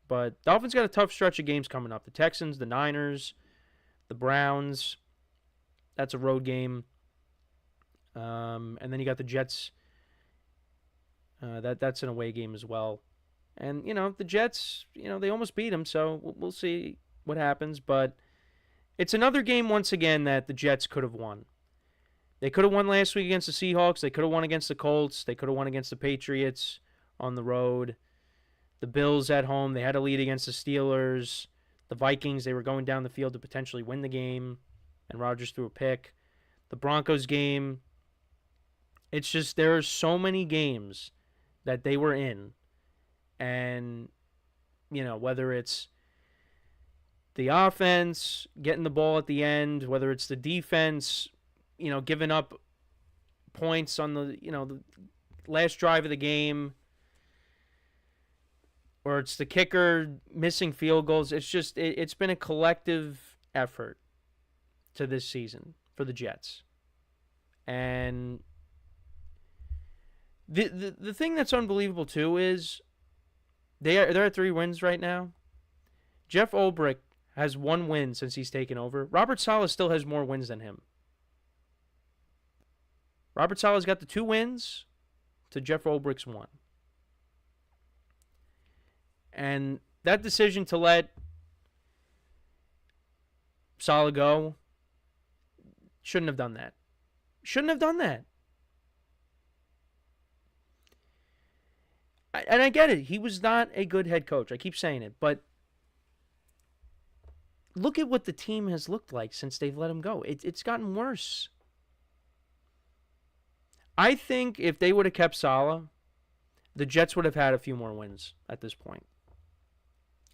But Dolphins got a tough stretch of games coming up. The Texans, the Niners, the Browns. That's a road game. And then you got the Jets. That's an away game as well. And, the Jets, they almost beat them, so we'll see what happens. But it's another game, once again, that the Jets could have won. They could have won last week against the Seahawks. They could have won against the Colts. They could have won against the Patriots on the road. The Bills at home, they had a lead against the Steelers. The Vikings, they were going down the field to potentially win the game, and Rodgers threw a pick. The Broncos game, it's just there are so many games that they were in. And, whether it's the offense getting the ball at the end, whether it's the defense, giving up points on the last drive of the game, or it's the kicker missing field goals. It's just it's been a collective effort to this season for the Jets. And the thing that's unbelievable too is they're at 3 wins right now. Jeff Ulbrich has 1 win since he's taken over. Robert Saleh still has more wins than him. Robert Saleh's got the 2 wins to Jeff Ulbrich's 1. And that decision to let Saleh go, shouldn't have done that. Shouldn't have done that. And I get it. He was not a good head coach. I keep saying it. But look at what the team has looked like since they've let him go. It's gotten worse. I think if they would have kept Saleh, the Jets would have had a few more wins at this point.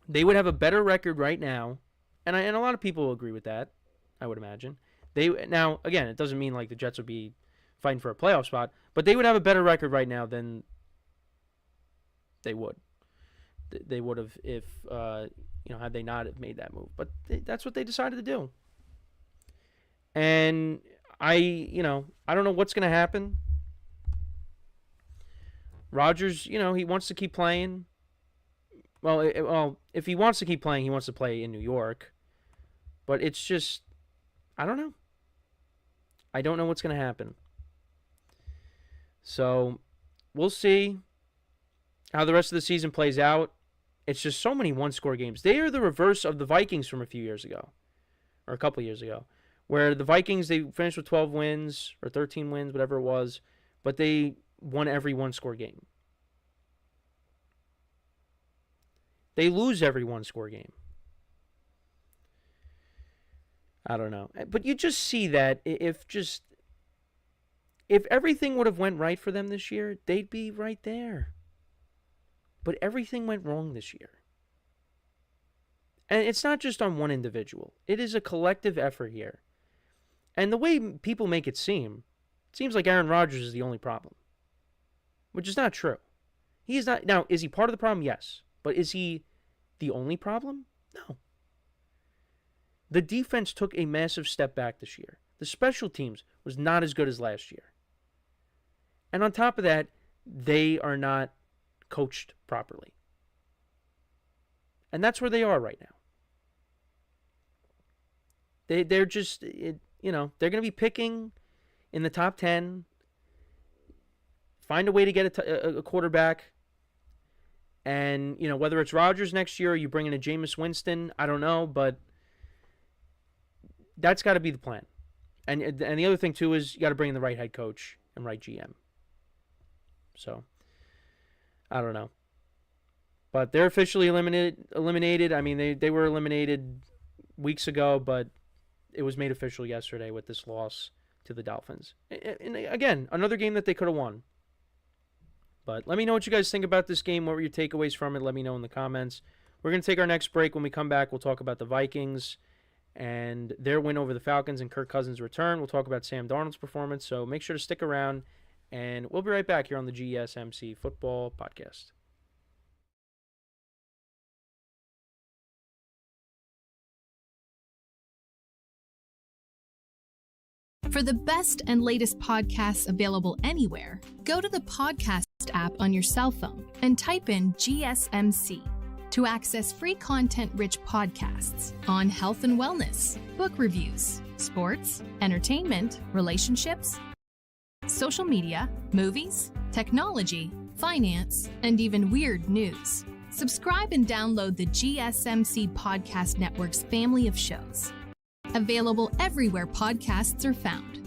They would have a better record right now. And a lot of people will agree with that, I would imagine. Now, again, it doesn't mean like the Jets would be fighting for a playoff spot, but they would have a better record right now than they would. They would have if, had they not have made that move. But that's what they decided to do. And I don't know what's going to happen. Rodgers, he wants to keep playing. Well, if he wants to keep playing, he wants to play in New York. But it's just, I don't know. I don't know what's going to happen. So, we'll see how the rest of the season plays out. It's just so many one-score games. They are the reverse of the Vikings from a few years ago, or a couple years ago, where the Vikings, they finished with 12 wins or 13 wins, whatever it was, but they won every one-score game. They lose every one-score game. I don't know. But you just see that if everything would have went right for them this year, they'd be right there. But everything went wrong this year. And it's not just on one individual. It is a collective effort here. And the way people make it seem, It seems like Aaron Rodgers is the only problem, which is not true. He is not. Now, is he part of the problem? Yes. But is he the only problem? No. The defense took a massive step back this year. The special teams was not as good as last year. And on top of that, they are not coached properly. And that's where they are right now. They're just, they're going to be picking in the top 10, find a way to get a quarterback. And, whether it's Rodgers next year or you bring in a Jameis Winston, I don't know, but that's got to be the plan. And the other thing, too, is you got to bring in the right head coach and right GM. So, I don't know. But they're officially eliminated. I mean, they were eliminated weeks ago, but it was made official yesterday with this loss to the Dolphins. And again, another game that they could have won. But let me know what you guys think about this game. What were your takeaways from it? Let me know in the comments. We're going to take our next break. When we come back, we'll talk about the Vikings and their win over the Falcons and Kirk Cousins' return. We'll talk about Sam Darnold's performance. So make sure to stick around, and we'll be right back here on the GSMC Football Podcast. For the best and latest podcasts available anywhere, go to the podcast app on your cell phone and type in GSMC to access free content-rich podcasts on health and wellness, book reviews, sports, entertainment, relationships, social media, movies, technology, finance, and even weird news. Subscribe and download the GSMC Podcast Network's family of shows. Available everywhere podcasts are found.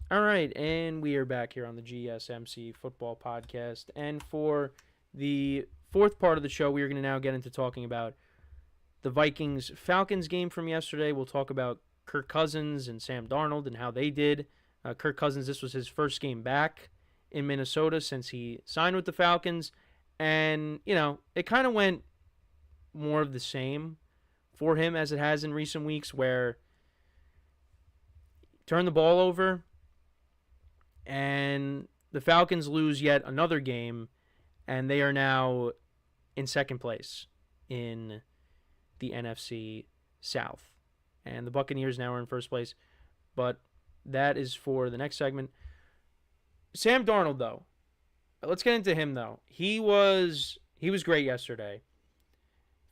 All right, and we are back here on the GSMC Football Podcast. And for the fourth part of the show, we are going to now get into talking about the Vikings-Falcons game from yesterday. We'll talk about Kirk Cousins and Sam Darnold and how they did. Kirk Cousins, this was his first game back in Minnesota since he signed with the Falcons. And, it kind of went more of the same for him as it has in recent weeks, where turn the ball over and the Falcons lose yet another game, and they are now in second place in the NFC South. And the Buccaneers now are in first place. But that is for the next segment. Sam Darnold, though. Let's get into him, though. He was great yesterday.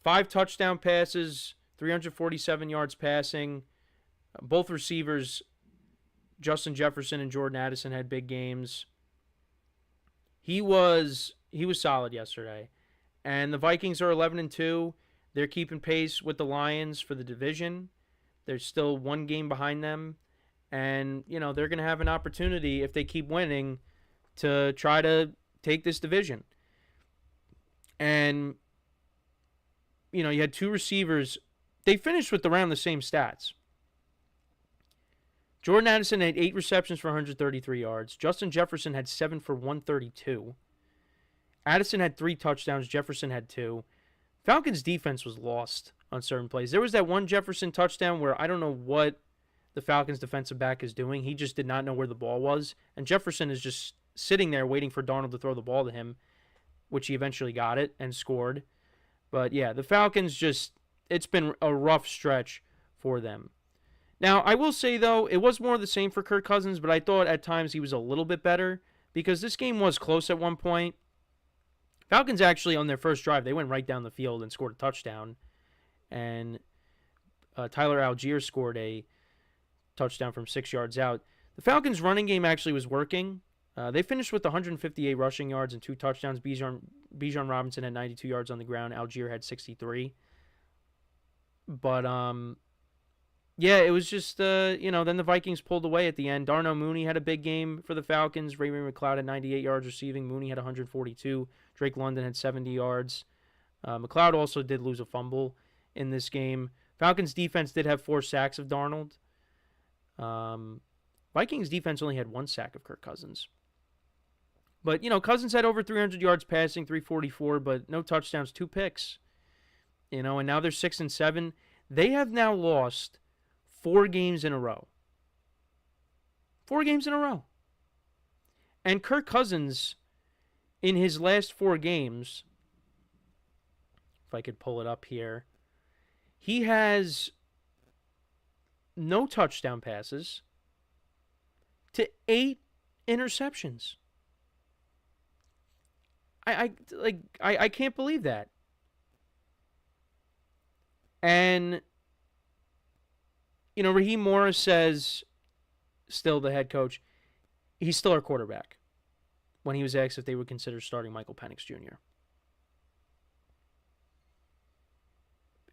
5 touchdown passes, 347 yards passing. Both receivers, Justin Jefferson and Jordan Addison, had big games. He was solid yesterday. And the Vikings are 11-2. They're keeping pace with the Lions for the division. They're still one game behind them. And, they're going to have an opportunity, if they keep winning, to try to take this division. And, you had 2 receivers. They finished with around the same stats. Jordan Addison had 8 receptions for 133 yards. Justin Jefferson had 7 for 132. Addison had 3 touchdowns. Jefferson had 2. Falcons' defense was lost on certain plays. There was that one Jefferson touchdown where I don't know what the Falcons' defensive back is doing. He just did not know where the ball was. And Jefferson is just sitting there waiting for Darnold to throw the ball to him, which he eventually got it and scored. But, yeah, the Falcons it's been a rough stretch for them. Now, I will say, though, it was more of the same for Kirk Cousins, but I thought at times he was a little bit better because this game was close at one point. Falcons actually, on their first drive, they went right down the field and scored a touchdown. And Tyler Algier scored a touchdown from 6 yards out. The Falcons' running game actually was working. They finished with 158 rushing yards and 2 touchdowns. Bijan Robinson had 92 yards on the ground. Algier had 63. But, yeah, it was just, then the Vikings pulled away at the end. Darnell Mooney had a big game for the Falcons. Ray-Ray McCloud had 98 yards receiving. Mooney had 142. Drake London had 70 yards. McCloud also did lose a fumble in this game. Falcons defense did have 4 sacks of Darnold. Vikings defense only had 1 sack of Kirk Cousins. But, Cousins had over 300 yards passing, 344, but no touchdowns, 2 picks. And now they're 6-7. They have now lost 4 games in a row. 4 games in a row. And Kirk Cousins, in his last 4 games, if I could pull it up here, he has no touchdown passes to 8 interceptions. I can't believe that. And, Raheem Morris says, still the head coach, he's still our quarterback, when he was asked if they would consider starting Michael Penix Jr.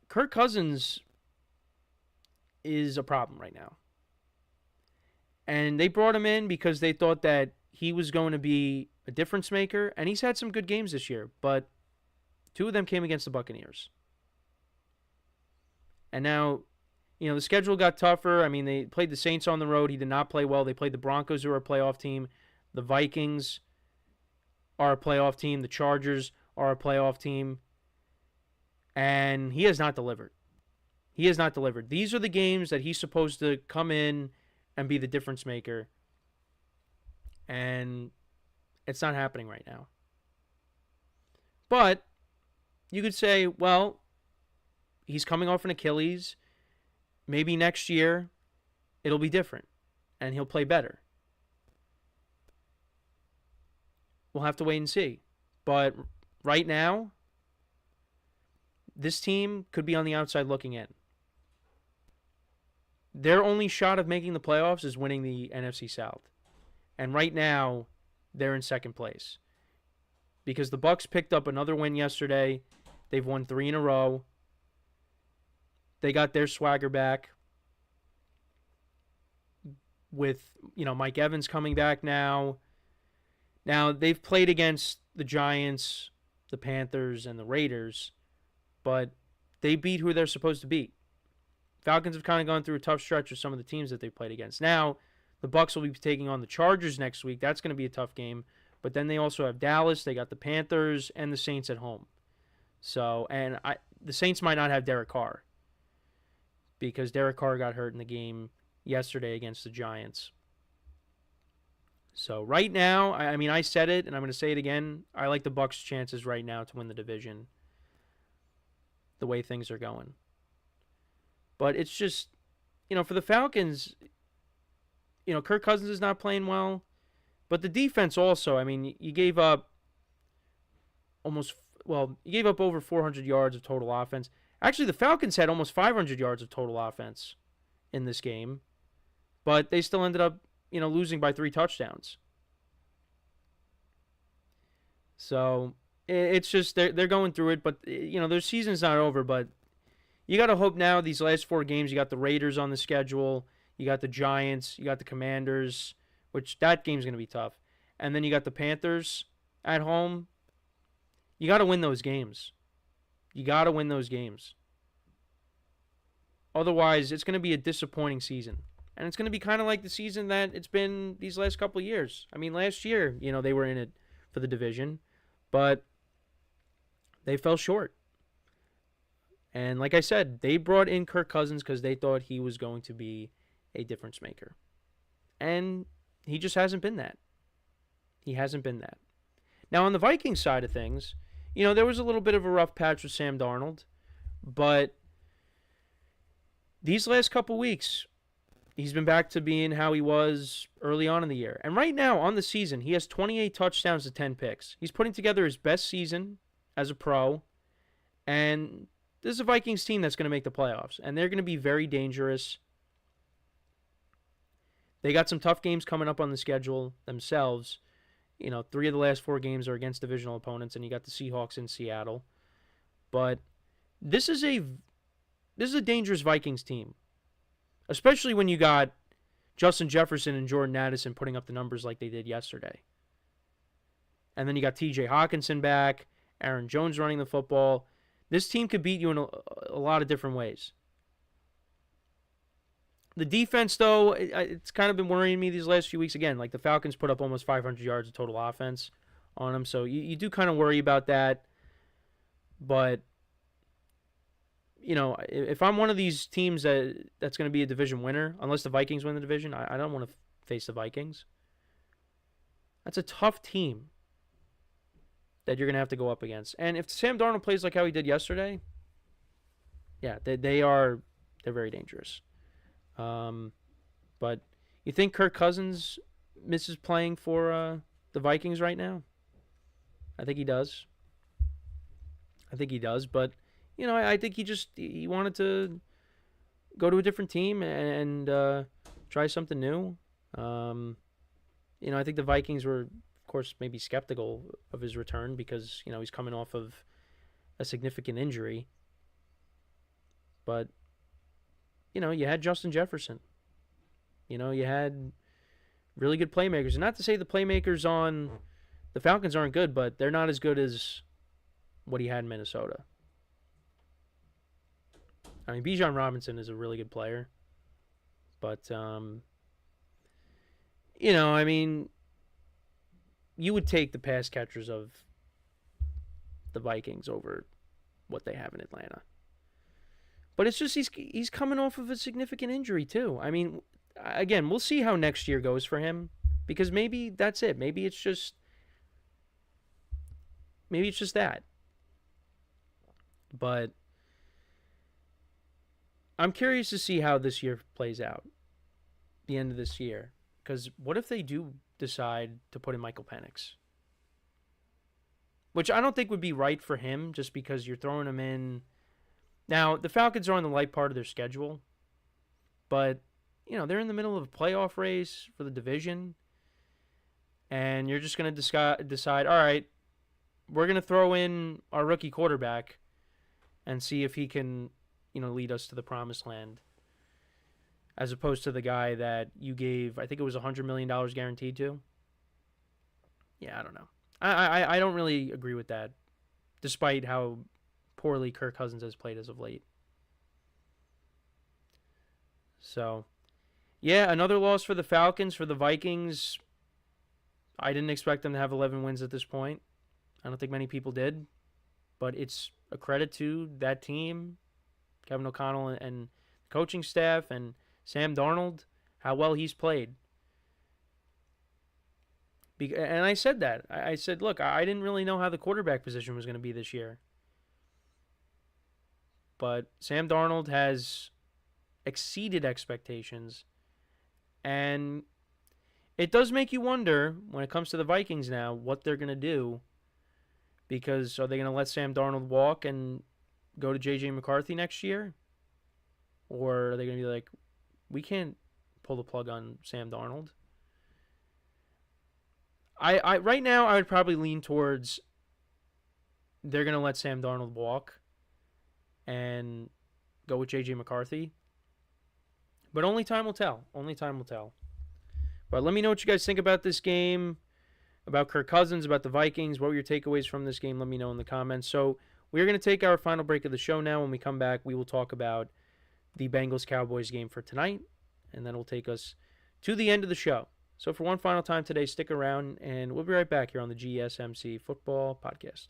Kirk Cousins is a problem right now. And they brought him in because they thought that he was going to be a difference maker, and he's had some good games this year, but 2 of them came against the Buccaneers. And now, the schedule got tougher. I mean, they played the Saints on the road. He did not play well. They played the Broncos, who are a playoff team. The Vikings are a playoff team. The Chargers are a playoff team. And he has not delivered. He has not delivered. These are the games that he's supposed to come in and be the difference maker. And it's not happening right now. But you could say, well, he's coming off an Achilles. Maybe next year it'll be different and he'll play better. We'll have to wait and see. But right now, this team could be on the outside looking in. Their only shot of making the playoffs is winning the NFC South. And right now, they're in second place. Because the Bucs picked up another win yesterday. They've won 3 in a row. They got their swagger back. With, Mike Evans coming back now. Now, they've played against the Giants, the Panthers, and the Raiders. But they beat who they're supposed to beat. Falcons have kind of gone through a tough stretch with some of the teams that they've played against. Now, the Bucs will be taking on the Chargers next week. That's going to be a tough game. But then they also have Dallas. They got the Panthers and the Saints at home. So, the Saints might not have Derek Carr. Because Derek Carr got hurt in the game yesterday against the Giants. So, right now, I said it, and I'm going to say it again. I like the Bucs' chances right now to win the division. The way things are going. But it's just, for the Falcons, Kirk Cousins is not playing well. But the defense also, you gave up you gave up over 400 yards of total offense. Actually, the Falcons had almost 500 yards of total offense in this game. But they still ended up, losing by 3 touchdowns. So, it's just, they're going through it. But, their season's not over, but you got to hope now these last 4 games, you got the Raiders on the schedule, you got the Giants, you got the Commanders, which that game's going to be tough. And then you got the Panthers at home. You got to win those games. You got to win those games. Otherwise, it's going to be a disappointing season. And it's going to be kind of like the season that it's been these last couple of years. Last year, they were in it for the division, but they fell short. And like I said, they brought in Kirk Cousins because they thought he was going to be a difference maker. And he just hasn't been that. He hasn't been that. Now, on the Vikings side of things, there was a little bit of a rough patch with Sam Darnold. But these last couple weeks, he's been back to being how he was early on in the year. And right now, on the season, he has 28 touchdowns to 10 picks. He's putting together his best season as a pro. And this is a Vikings team that's going to make the playoffs. And they're going to be very dangerous. They got some tough games coming up on the schedule themselves. 3 of the last 4 games are against divisional opponents, and you got the Seahawks in Seattle. But this is a dangerous Vikings team, especially when you got Justin Jefferson and Jordan Addison putting up the numbers like they did yesterday. And then you got T.J. Hawkinson back, Aaron Jones running the football. This team could beat you in a lot of different ways. The defense, though, it's kind of been worrying me these last few weeks. Again, like the Falcons put up almost 500 yards of total offense on them, so you do kind of worry about that. But, you know, if I'm one of these teams that's going to be a division winner, unless the Vikings win the division, I don't want to face the Vikings. That's a tough team that you're going to have to go up against. And if Sam Darnold plays like how he did yesterday, yeah, they're very dangerous. But you think Kirk Cousins misses playing for the Vikings right now? I think he does. But, you know, I think he wanted to go to a different team and try something new. You know, I think the Vikings were, of course, maybe skeptical of his return because, you know, he's coming off of a significant injury. But, you know, you had Justin Jefferson. You know, you had really good playmakers. And not to say the playmakers on the Falcons aren't good, but they're not as good as what he had in Minnesota. I mean, Bijan Robinson is a really good player. But, you know, I mean, you would take the pass catchers of the Vikings over what they have in Atlanta. But it's just he's coming off of a significant injury too. I mean, again, we'll see how next year goes for him because maybe that's it. Maybe it's just that. But I'm curious to see how this year plays out, the end of this year. Because what if they do decide to put in Michael Penix? Which I don't think would be right for him just because you're throwing him in. Now, the Falcons are on the light part of their schedule. But, you know, they're in the middle of a playoff race for the division. And you're just going to decide, all right, we're going to throw in our rookie quarterback and see if he can, you know, lead us to the promised land. As opposed to the guy that you gave, I think it was $100 million guaranteed to. Yeah, I don't know. I don't really agree with that, despite how poorly Kirk Cousins has played as of late. So, yeah, another loss for the Falcons. For the Vikings, I didn't expect them to have 11 wins at this point. I don't think many people did. But it's a credit to that team, Kevin O'Connell and coaching staff, and Sam Darnold, how well he's played. And I said that. I said, look, I didn't really know how the quarterback position was going to be this year. But Sam Darnold has exceeded expectations. And it does make you wonder, when it comes to the Vikings now, what they're going to do. Because are they going to let Sam Darnold walk and go to J.J. McCarthy next year? Or are they going to be like, we can't pull the plug on Sam Darnold? I right now, I would probably lean towards they're going to let Sam Darnold walk and go with J.J. McCarthy. But only time will tell. Only time will tell. But let me know what you guys think about this game, about Kirk Cousins, about the Vikings. What were your takeaways from this game? Let me know in the comments. So we're going to take our final break of the show now. When we come back, we will talk about the Bengals-Cowboys game for tonight, and then we'll take us to the end of the show. So for one final time today, stick around, and we'll be right back here on the GSMC Football Podcast.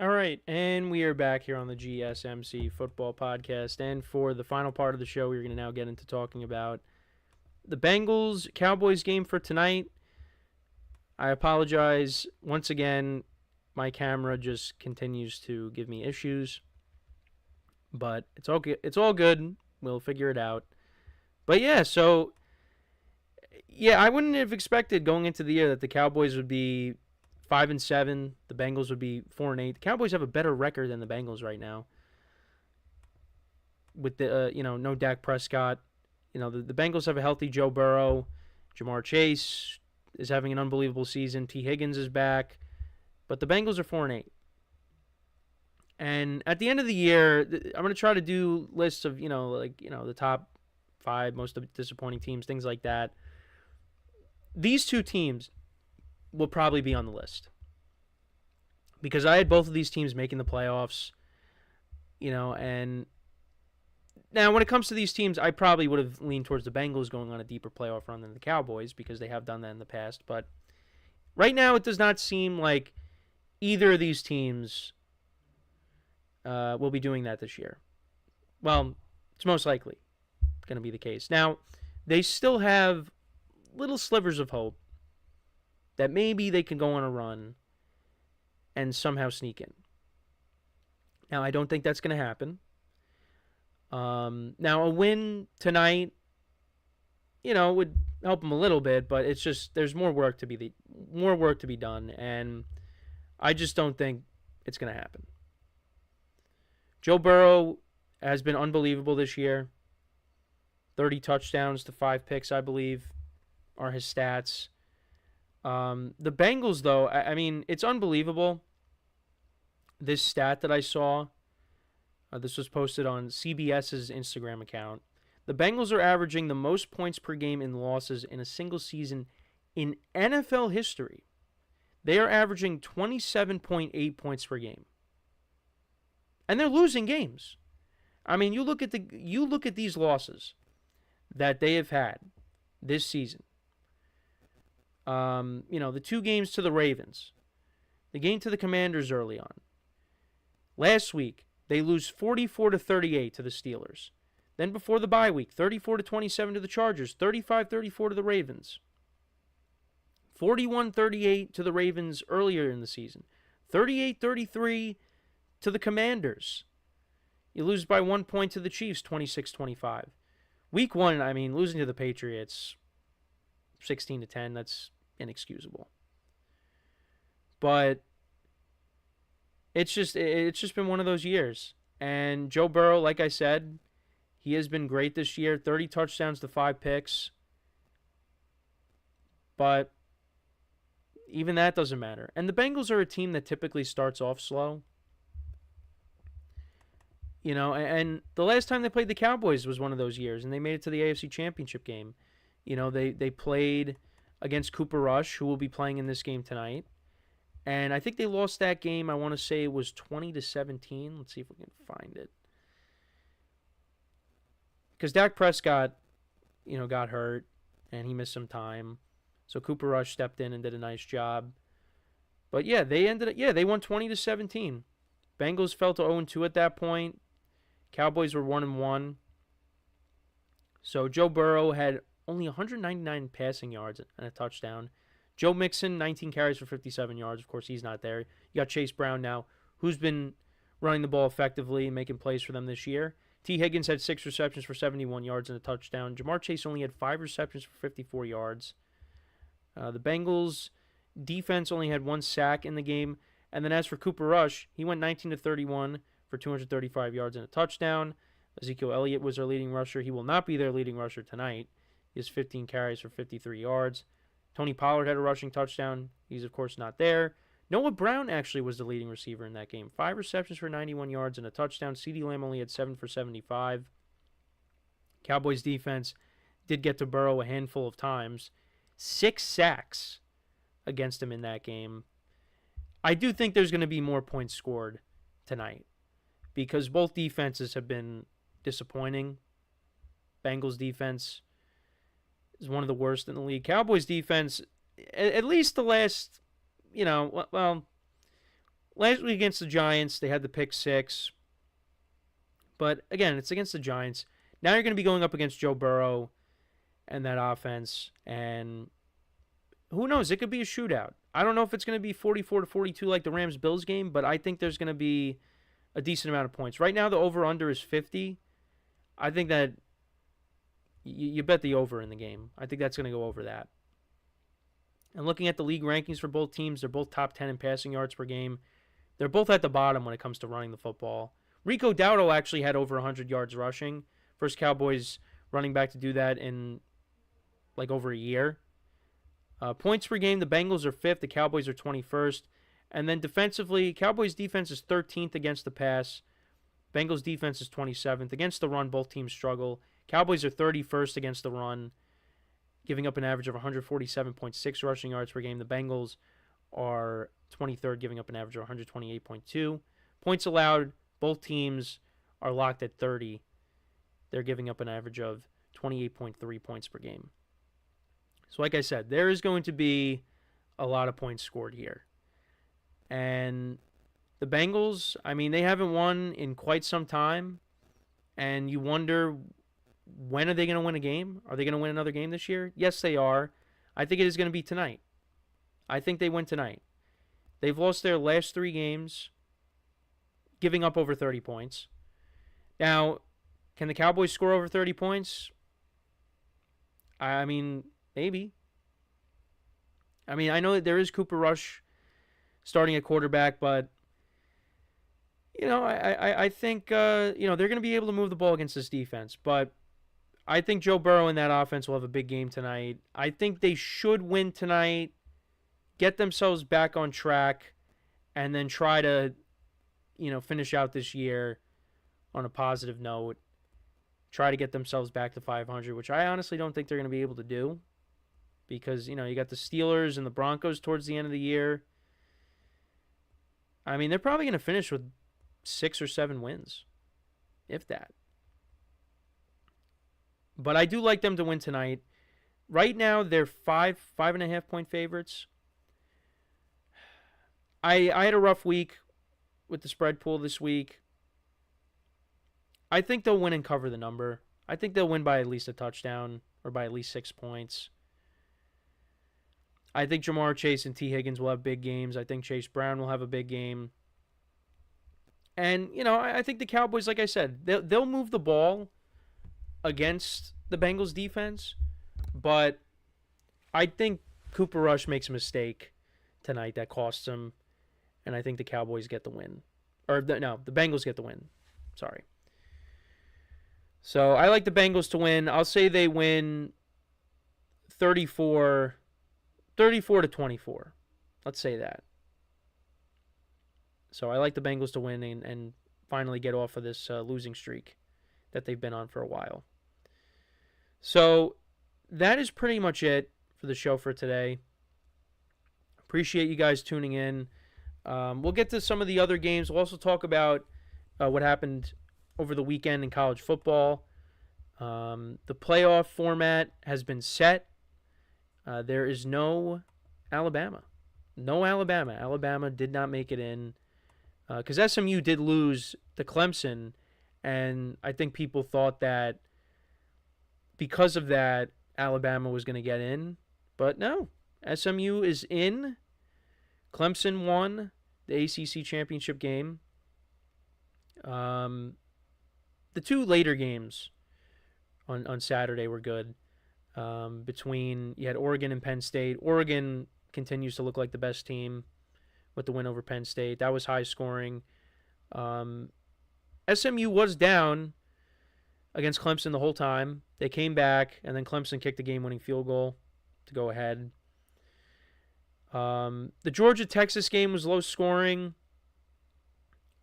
All right, and we are back here on the GSMC Football Podcast. And for the final part of the show, we're going to now get into talking about the Bengals-Cowboys game for tonight. I apologize. Once again, my camera just continues to give me issues. But it's all good. It's all good. We'll figure it out. But yeah, I wouldn't have expected going into the year that the Cowboys would be 5-7. The Bengals would be 4-8. The Cowboys have a better record than the Bengals right now. With the no Dak Prescott. The Bengals have a healthy Joe Burrow. Jamar Chase is having an unbelievable season. T. Higgins is back. But the Bengals are 4-8. And at the end of the year, I'm going to try to do lists of, the top 5 most disappointing teams, things like that. These two teams will probably be on the list. Because I had both of these teams making the playoffs, and now when it comes to these teams, I probably would have leaned towards the Bengals going on a deeper playoff run than the Cowboys because they have done that in the past. But right now, it does not seem like either of these teams will be doing that this year. Well, it's most likely going to be the case. Now, they still have little slivers of hope that maybe they can go on a run and somehow sneak in. Now, I don't think that's going to happen. Now, a win tonight, would help them a little bit, but it's just there's more work to be done, and I just don't think it's going to happen. Joe Burrow has been unbelievable this year. 30 touchdowns to 5 picks, I believe, are his stats. The Bengals, though, I mean, it's unbelievable. This stat that I saw, this was posted on CBS's Instagram account. The Bengals are averaging the most points per game in losses in a single season in NFL history. They are averaging 27.8 points per game. And they're losing games. I mean, you look at these losses that they have had this season. The 2 games to the Ravens, the game to the Commanders early on. Last week, they lose 44-38 to the Steelers. Then before the bye week, 34-27 to the Chargers, 35-34 to the Ravens. 41-38 to the Ravens earlier in the season. 38-33 to the Commanders. You lose by 1 point to the Chiefs, 26-25. Week 1, I mean, losing to the Patriots, 16-10, that's inexcusable. But it's just been one of those years. And Joe Burrow, like I said, he has been great this year. 30 touchdowns to 5 picks. But even that doesn't matter. And the Bengals are a team that typically starts off slow. And the last time they played the Cowboys was one of those years, and they made it to the AFC Championship game. They played against Cooper Rush, who will be playing in this game tonight. And I think they lost that game, I want to say it was 20-17. Let's see if we can find it. Because Dak Prescott, got hurt, and he missed some time. So Cooper Rush stepped in and did a nice job. But yeah, they won 20-17. Bengals fell to 0-2 at that point. Cowboys were 1-1. So Joe Burrow had only 199 passing yards and a touchdown. Joe Mixon, 19 carries for 57 yards. Of course, he's not there. You got Chase Brown now, who's been running the ball effectively and making plays for them this year. T. Higgins had 6 receptions for 71 yards and a touchdown. Jamar Chase only had 5 receptions for 54 yards. The Bengals defense only had 1 sack in the game. And then as for Cooper Rush, he went 19-31 for 235 yards and a touchdown. Ezekiel Elliott was their leading rusher. He will not be their leading rusher tonight. He has 15 carries for 53 yards. Tony Pollard had a rushing touchdown. He's, of course, not there. Noah Brown actually was the leading receiver in that game. 5 receptions for 91 yards and a touchdown. CeeDee Lamb only had 7 for 75. Cowboys defense did get to Burrow a handful of times. 6 sacks against him in that game. I do think there's going to be more points scored tonight because both defenses have been disappointing. Bengals defense is one of the worst in the league. Cowboys defense, at least the last, last week against the Giants, they had the pick 6. But, again, it's against the Giants. Now you're going to be going up against Joe Burrow and that offense. And who knows? It could be a shootout. I don't know if it's going to be 44-42 like the Rams-Bills game, but I think there's going to be a decent amount of points. Right now, the over-under is 50. I think that you bet the over in the game. I think that's going to go over that. And looking at the league rankings for both teams, they're both top 10 in passing yards per game. They're both at the bottom when it comes to running the football. Rico Dowdle actually had over 100 yards rushing. First Cowboys running back to do that in like over a year. Points per game, the Bengals are 5th. The Cowboys are 21st. And then defensively, Cowboys defense is 13th against the pass. Bengals defense is 27th. Against the run, both teams struggle. Cowboys are 31st against the run, giving up an average of 147.6 rushing yards per game. The Bengals are 23rd, giving up an average of 128.2. Points allowed, both teams are locked at 30. They're giving up an average of 28.3 points per game. So like I said, there is going to be a lot of points scored here. And the Bengals, I mean, they haven't won in quite some time. And you wonder, when are they going to win a game? Are they going to win another game this year? Yes, they are. I think it is going to be tonight. I think they win tonight. They've lost their last 3 games, giving up over 30 points. Now, can the Cowboys score over 30 points? I mean, maybe. I mean, I know that there is Cooper Rush starting at quarterback, but, you know, I think, they're going to be able to move the ball against this defense. But I think Joe Burrow and that offense will have a big game tonight. I think they should win tonight, get themselves back on track, and then try to, finish out this year on a positive note. Try to get themselves back to 500, which I honestly don't think they're going to be able to do. Because, you got the Steelers and the Broncos towards the end of the year. I mean, they're probably going to finish with 6 or 7 wins, if that. But I do like them to win tonight. Right now, they're 5.5 point favorites. I had a rough week with the spread pool this week. I think they'll win and cover the number. I think they'll win by at least a touchdown or by at least 6 points. I think Jamar Chase and T. Higgins will have big games. I think Chase Brown will have a big game. And, I think the Cowboys, like I said, they'll move the ball against the Bengals defense. But I think Cooper Rush makes a mistake tonight that costs him. And I think the Cowboys get the win. The Bengals get the win. Sorry. So I like the Bengals to win. I'll say they win 34 to 24. Let's say that. So I like the Bengals to win and finally get off of this losing streak that they've been on for a while. So that is pretty much it for the show for today. Appreciate you guys tuning in. We'll get to some of the other games. We'll also talk about what happened over the weekend in college football. The playoff format has been set. There is no Alabama. No Alabama. Alabama did not make it in. Because SMU did lose to Clemson. And I think people thought that because of that, Alabama was going to get in. But no. SMU is in. Clemson won the ACC championship game. The 2 later games on Saturday were good. You had Oregon and Penn State. Oregon continues to look like the best team with the win over Penn State. That was high scoring. SMU was down against Clemson the whole time. They came back, and then Clemson kicked the game-winning field goal to go ahead. The Georgia-Texas game was low scoring.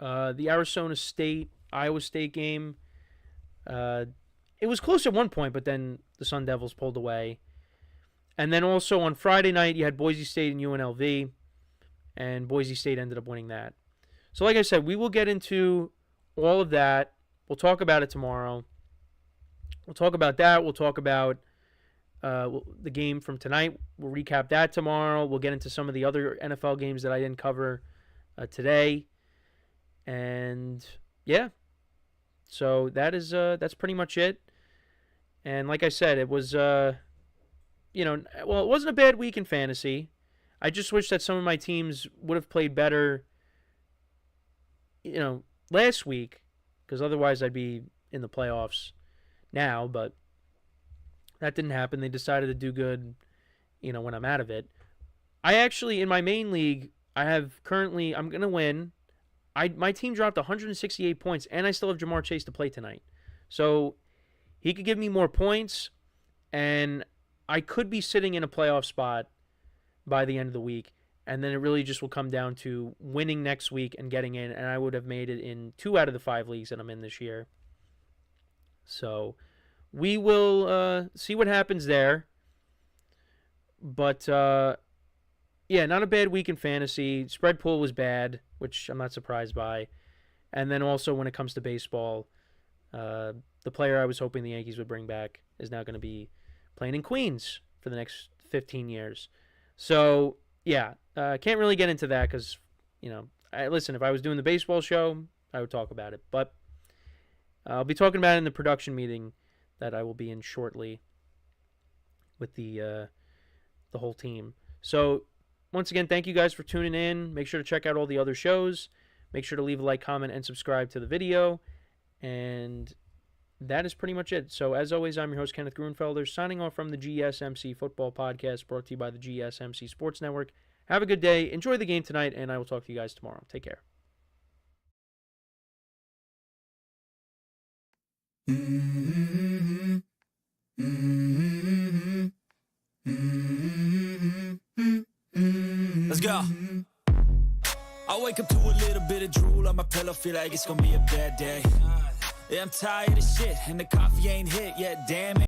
The Arizona State-Iowa State game, it was close at one point, but then the Sun Devils pulled away. And then also on Friday night, you had Boise State and UNLV, and Boise State ended up winning that. So like I said, we will get into all of that. We'll talk about it tomorrow. We'll talk about that. We'll talk about the game from tonight. We'll recap that tomorrow. We'll get into some of the other NFL games that I didn't cover today. And yeah, so that's pretty much it. And like I said, it was it wasn't a bad week in fantasy. I just wish that some of my teams would have played better, last week, because otherwise I'd be in the playoffs now, but that didn't happen. They decided to do good, when I'm out of it. I actually, in my main league, I'm going to win. My team dropped 168 points, and I still have Jamar Chase to play tonight. So he could give me more points, and I could be sitting in a playoff spot by the end of the week. And then it really just will come down to winning next week and getting in, and I would have made it in 2 out of the 5 leagues that I'm in this year. So we will see what happens there. But, yeah, not a bad week in fantasy. Spread pool was bad, which I'm not surprised by. And then also when it comes to baseball, the player I was hoping the Yankees would bring back is now going to be playing in Queens for the next 15 years. So, yeah, can't really get into that because, listen, if I was doing the baseball show, I would talk about it. But I'll be talking about it in the production meeting that I will be in shortly with the whole team. So, once again, thank you guys for tuning in. Make sure to check out all the other shows. Make sure to leave a like, comment, and subscribe to the video. And that is pretty much it. So, as always, I'm your host, Kenneth Grunfelder, signing off from the GSMC Football Podcast, brought to you by the GSMC Sports Network. Have a good day. Enjoy the game tonight, and I will talk to you guys tomorrow. Take care. Let's go. I wake up to a little bit of drool on my pillow, feel like it's gonna be a bad day. Yeah, I'm tired of shit, and the coffee ain't hit yet, damn it.